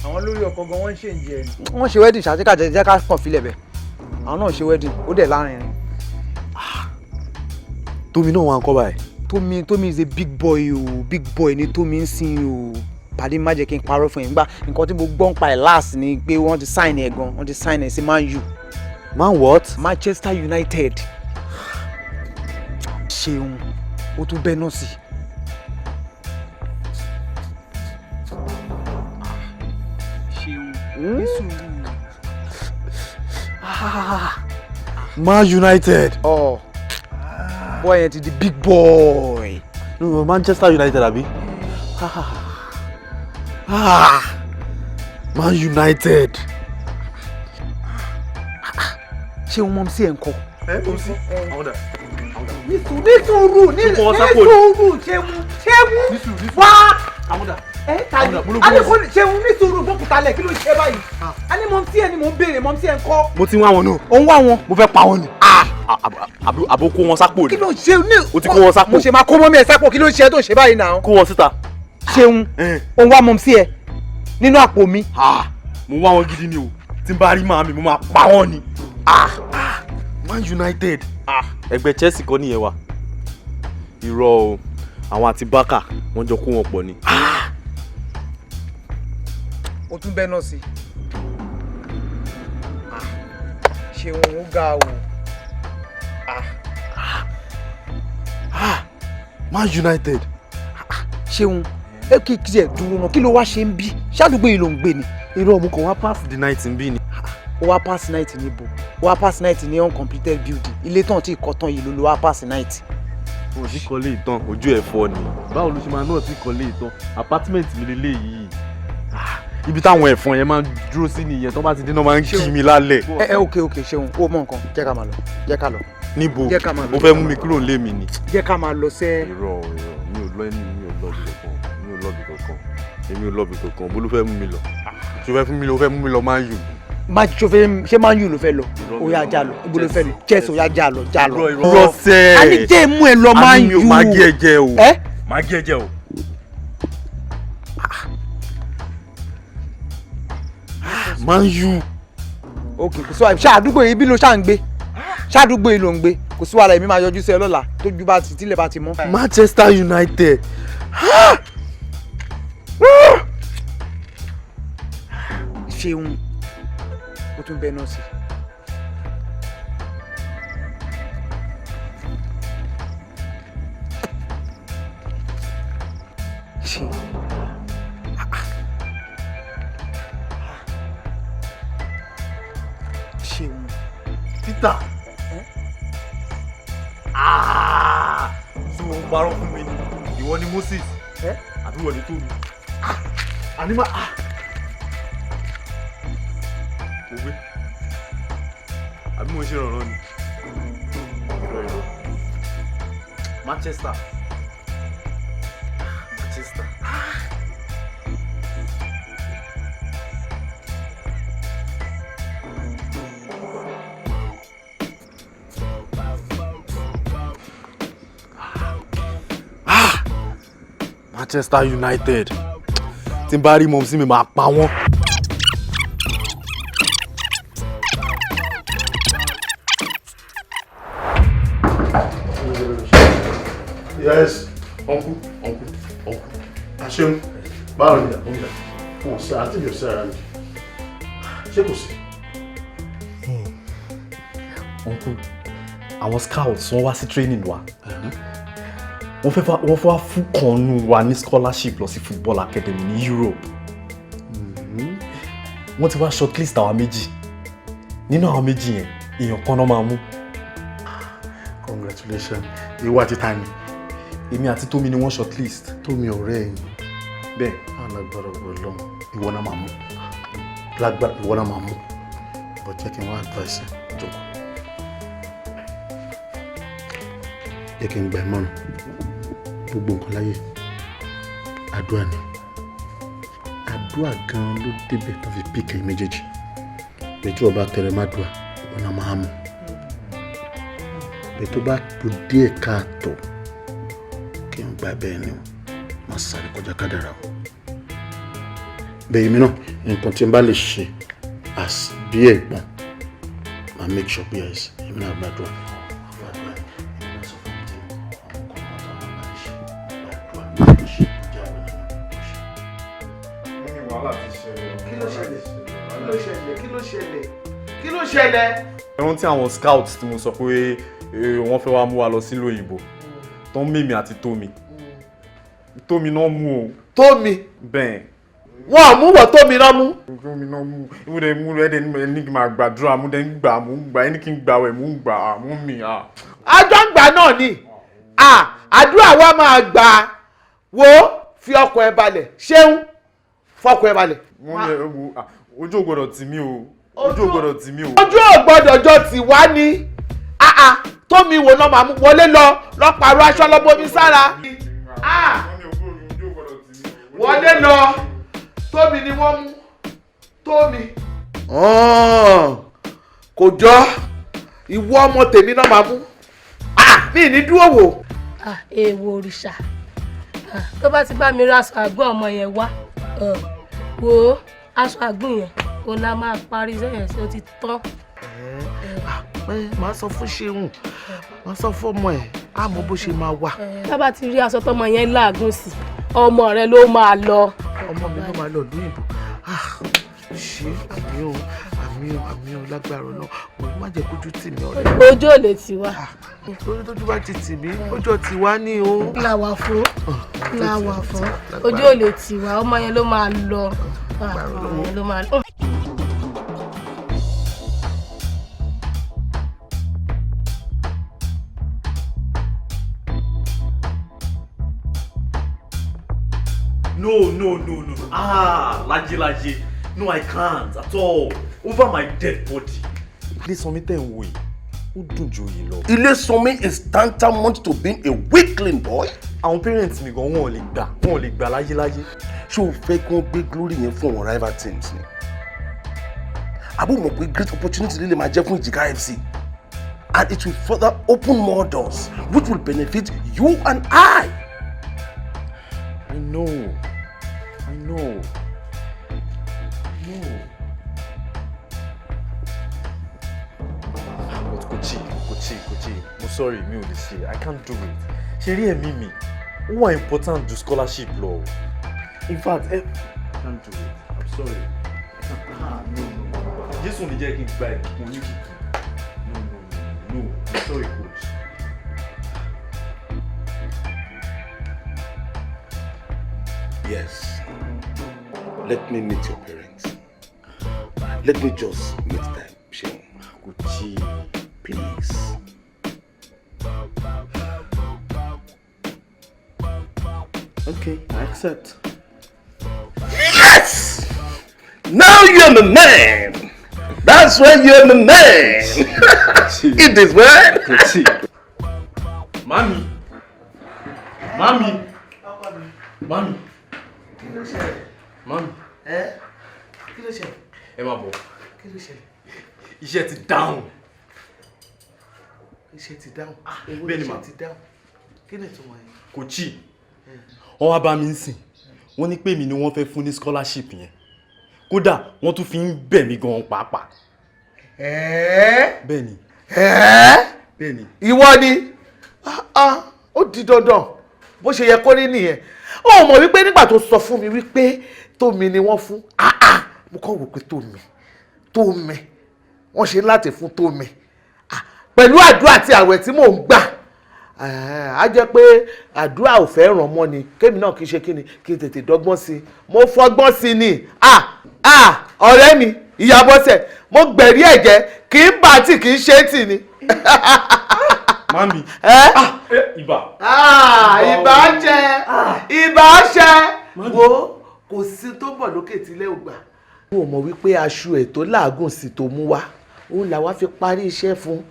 Àwọn lórí ọkọ gan wọ́n ń ṣe ìjẹ ẹni. Wọ́n ṣe wedding ṣàtìkàjẹ́ jẹ́ ká kàn filẹ̀ bẹ̀. Àwọn náà ṣe wedding ó dẹ̀ lárinrin. Tómi náà wà ń kọ́ báyìí. Tómi is a big boy o, big boy ni Tómi ń sìn o. Pàdé má jẹ́ kí n parọ́ fún yín gbà nǹkan tí mo gbọ́ ń pa ẹ̀ last ni pé wọ́n ti sign ẹ̀ gan, wọ́n ti sign ẹ̀ sí Man U. Man what? Manchester United. Ṣeun, ó tún bẹ́ náà sí. Man United. Boy yẹn ti di big boy. No, Manchester United àbí? Man United. Ṣé o mọ̀ sí ẹ̀ ń kọ́? Mọ̀ sí. Àwọn dà. Nísùúrù ṣé mú wá. Àwọn dà. tàbí alẹ́kọ́ ṣe ń ní sùúrù bókúta lẹ̀ kí ló ṣe báyìí. a ní mọ̀mísí ẹ ni mò ń béèrè mọ̀mísí ẹ ń kọ́. mo ti ń wá wọn náà. ò ń wá wọn. mo fẹ́ pa wọn ni. àbò kó wọn sápò ni. kí ló ṣe ní. o ti kó wọn sápò. mo ṣe máa kó mọ́mí ẹ sápò kí ló ṣe tó ṣe báyìí náà. kó wọn síta. ṣeun ò ń wá mọ̀mísí ẹ nínú àpò mi. mo wá wọn gidi ni o tí n bá rí màmí mo máa pa wọn ni. Man United ẹgbẹ́ Chelsea kọ́ nìyẹn wa irọ́ o àwọn àti Barca wọ́n jọ kó wọn pọ̀ ni. o tún bẹ́ẹ̀ náà sí ṣeun ó ga o. Man United. ṣeun ẹ kì í tiẹ̀ dúró náà kí ló wá ṣe ń bí ṣàdúgbò yìí ló ń gbé ni. irọ́ mo kàn wá pass the night ń bí ni. ó wá pass night níbo ó wá pass night ní uncompleted building ilé tán tí ìkọ́ tán yìí ló wá pass night. o sì kọ́lé ìtàn ojú ẹ̀ fọ́ ni báwo ló ṣe máa náà ti kọ́lé ìtàn apartment mi lélẹ̀ yìí ibi táwọn ẹ̀fọn yẹn máa ń dúró sí nìyẹn tó bá ti dín náà máa ń kí mi lálẹ́. ok ṣeun ó mọ nǹkan jẹ́ ká máa lọ jẹ́ ká lọ. níbo o fẹ́ mú mi kúrò nílé mi ni. jẹ́ ká máa lọ sẹ́. irọ́ mi ò lọ́bi kankan bó ló fẹ́ mú mi lọ ṣé o fẹ́ mú mi lọ máa ń yù. ṣé máa ń yù ló fẹ́ lọ ó yá já lọ ibo ló fẹ́ lọ Chelsea ó yá já lọ. irọ́ sẹ́ẹ̀ a ní jẹ́ mú ẹ lọ máa ń yù. máa gé ẹ jẹ o máa gé ẹ jẹ o. máa ń yù. ok kò sí wàhálà ṣáàdúgbò yìí bí ló ṣáà ń gbé ṣáàdúgbò yìí ló ń gbé kò sí wàhálà èmi máa yọjú sí ẹ lọ́la tójú bá ti tílẹ̀ bá ti mọ́. Manchester United. ṣeun ó tún bẹ náà sí. ṣeun ṣeun Peter tí wọ́n ń parọ́ fún mi ni ìwọ ni Moses àbí ìwọ ni Tóbi ànímá òwe àbí mo ṣe rànràn ni ìrọ̀ Manchester. Manchester United tí n bá rí mọ̀ sí mi máa pa wọ́n. Yes, uncle. Aṣeun, báwo ni wọ́n ṣe àti ìbí ọ̀sẹ̀ ara mi? Ṣé kò sí? Uncle, àwọn scouts wọ́n wá sí training wa. Wọ́n fẹ́ wá fún kànnú wa ní scholarship lọ sí football academy ní Europe. Wọ́n ti wá shortlist àwa méjì. Nínú àwọn méjì yẹn, èèyàn kan náà máa mú. Congratulations. Ìwọ àti ta ni? Èmi àti Tómi ni wọ́n shortlist. Tómi ọ̀rẹ́ ẹ̀yìn. Bẹ́ẹ̀. Alágbára Ọlọ́run. Ìwọ náà máa mú. Lágbára ìwọ náà máa mú. But jẹ́ kí n wá advice ẹ̀ jókòó. Jẹ́ kí n gba ìmọ̀ràn. Gbogbo nǹkan láyé àdúrà ni. Àdúrà gan-an ló débẹ̀ tó fi píkẹ́ méjèèjì. Bẹ́ẹ̀ ọba tẹ̀lé má dùà, ìwọ náà máa mú. Bẹ́ẹ̀ tó bá kù díẹ̀ káàtó kí n gba bẹ́ẹ̀ ni o máa sáré kọjá kádàrá o. Bẹ́ẹ̀ mi náà nǹkan tí n bá lè ṣe as bí ẹ̀gbọ́n máa make sure pé èmi náà gbàdúrà. Kí ló ṣẹlẹ̀? Ẹ rántí àwọn scouts tí mo sọ pé wọ́n fẹ́ wá mú wa lọ sílùú òyìnbó tó ń mímì àti Tómi. Tómi náà mú o. Tómi? Bẹ́ẹ̀. Wọ́n á mú wọ́n Tómi náà mú. Tómi náà mú. Ìwúdẹ̀ mú ẹ̀dẹ̀ ní kí n máa gbàdúrà mú dẹ̀ ń gbà mú gbà ẹni kí n gbà wẹ̀ mú gbà mú mi. Àjọ ń gbà náà ni. Àdúrà wa máa gbà wo fi ọkàn ẹ balẹ̀ ṣéun fọkàn ẹ balẹ̀. Ojú ò gbọdọ̀ tì mí o. Ojú ò gbọdọ̀ tì mí o. Ojú ò gbọdọ̀ jọ tì wá ni. Tómi wo náà máa mú wọlé lọ pàrọ̀ aṣọ lọ́bọ̀mí sára. wọlé lọ tómi ni wọ́n mú tómi. Kò jọ ìwọ ọmọ tèmi náà máa mú mi ní dúró wò. Èèwọ̀ òrìṣà tó bá ti bá mi ra aṣọ àgbọ̀n ọmọ yẹn wá wo aṣọ àgbọ̀n yẹn ó la máa parí sẹ́yìn sí ó ti tán. Màá sọ fún Ṣeun màá sọ fún ọmọ ẹ̀ á mọ bó ṣe máa wà. tá bá ti rí aṣọ tọmọ yẹn láàgùn sí ọmọ rẹ ló máa lọ. ọmọ mi ló máa lọ lóyìnbó ṣé àmì ò lágbára náà mo má jẹ́ kójú tì mí ọ̀rẹ́. ojú ò lè tì wá. torí tójú bá ti tì mí ojú ti wá ní o. làwà fún ojú ò lè tì wá ọmọ yẹn ló máa lọ. ọmọ yẹn ló máa lọ. No. Laje. No, I can't at all. Over my dead body. Ilesanmi tẹ́ ń wò yìí, ó dùn ju yìí lọ. Ilesanmi is tantamount to being a weakling boy. Àwọn parents mi gan wọn ò lè gbà láyé. Ṣé o fẹ́ kí wọ́n gbé glory yẹn fún àwọn rival teams ni? Àbú mọ̀ pé great opportunity lè máa jẹ́ fún Ìjìká FC. And it will further open more doors which will benefit you and I. I know. But Kochi, I'm sorry, mi ò lè ṣe. I can't do it. Ṣé rí ẹ̀mí mi? Ó wà important ju scholarship lọ. In fact, I can't do it. I'm sorry. No. Jésù ní jẹ́ kí n gba ẹ̀kún ní kìkì. No. I'm sorry, coach. Yes. Let me meet your parents. Let me just meet them, Seun. Kochi, please. Okay, I accept. Yes! Now you're the man! That's when you're the man! It is well! Mami! Kí ló ṣẹlẹ̀? Mami. Kí ló ṣẹlẹ̀? Ẹ máa bọ̀. Kí ló ṣẹlẹ̀? Iṣẹ́ ti dáhùn. Iṣẹ́ ti dáhùn. Bẹ́ẹ̀ ni mà. Iṣẹ́ ti dáhùn. Kí ni ìtumọ̀ yẹn? Kochi, wọ́n wá bá mi ń sìn. Wọ́n ní pé mi ni wọ́n fẹ́ fún ní scholarship yẹn. Kódà wọ́n tún fi ń bẹ̀ mí gan pàápàá. Bẹ́ẹ̀ni. Bẹ́ẹ̀ni. Ìwọ ni? Ó di dandan. Bó ṣe yẹ kó rí nìyẹn. Ó mọ̀ wípé nígbà tó sọ fún mi wípé Tómi ni wọ́n fún. Mo kàn wò pé Tómi. Wọ́n ṣe láti fún Tómi. Pẹ̀lú àdúrà àti àwẹ̀ tí mò ń gbà. Á jẹ́ pé àdúrà ò fẹ́ ràn mọ́ ni. Kémi náà kì í ṣe kíni kí n tètè dọ́gbọ́n sí i. Mo fọgbọ́n sí i ni. Ọ̀rẹ́ mi, ìyá Bọ́sẹ̀, mo gbẹ̀rí ẹ̀jẹ̀ kì í bà tí kì í ṣe tì ni. Mami. Ibà. Ibà ṣẹ. Wo kò sí tó bọ̀ lókè tílé ò gbà. Mo mọ̀ wípé aṣọ ẹ̀ tó làágùn sí tó mú wá. Òun làwa fi parí iṣẹ́ fún.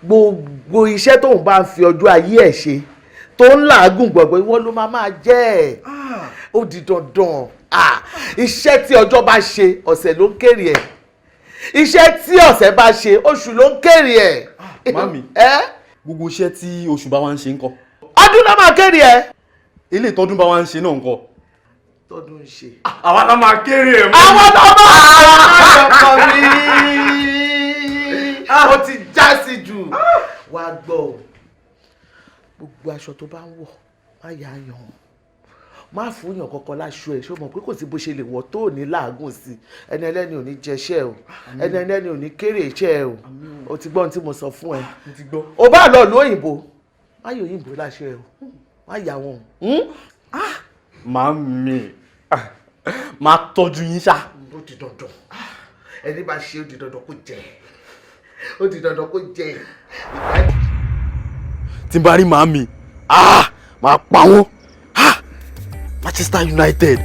Gbogbo iṣẹ́ tóun bá ń fi ọjọ́ ayé ẹ̀ ṣe tó ń làágùn gbọ̀gbọ̀ ìwọ ló máa jẹ́ ẹ̀. Ó di dandan. Iṣẹ́ tí ọjọ́ bá ṣe ọ̀sẹ̀ ló ń kéré ẹ̀. Iṣẹ́ tí ọ̀sẹ̀ bá ṣe oṣù ló ń kéré ẹ̀. Mami, gbogbo iṣẹ́ tí oṣù bá wá ń ṣe ńkọ́? Ọdún ló máa kéré ẹ̀. Ilé ìtọ́dún bá wá ń ṣe náà ńkọ́? Tọ́dún ń ṣe. Àwa la máa kéré ẹ̀ mọ́. Àwọn tó máa ń ó ti já sí jù. Wá gbọ́ o. Gbogbo aṣọ tó bá ń wọ̀ má yà á yàn. Má fún yàn kankan láṣọ ẹ̀ ṣó mọ̀ pé kò sí bó ṣe lè wọ̀ tó ní làágùn sí. Ẹni ẹlẹ́ni ò ní jẹṣẹ́ o. Ẹni ẹlẹ́ni ò ní kéré iṣẹ́ o. O ti gbọ́ ohun tí mo sọ fún ẹ. O bá lọ lu òyìnbó. Má yọ òyìnbó láṣọ ẹ o. Má yà wọn. Mami, máa tọ́jú yín ṣá. Ó di dandan. Ẹni bá ṣe ó di dandan kó jẹ. Ó di dandan kó jẹ. Tí n bá rí màmí, máa pa wọ́n. Manchester United.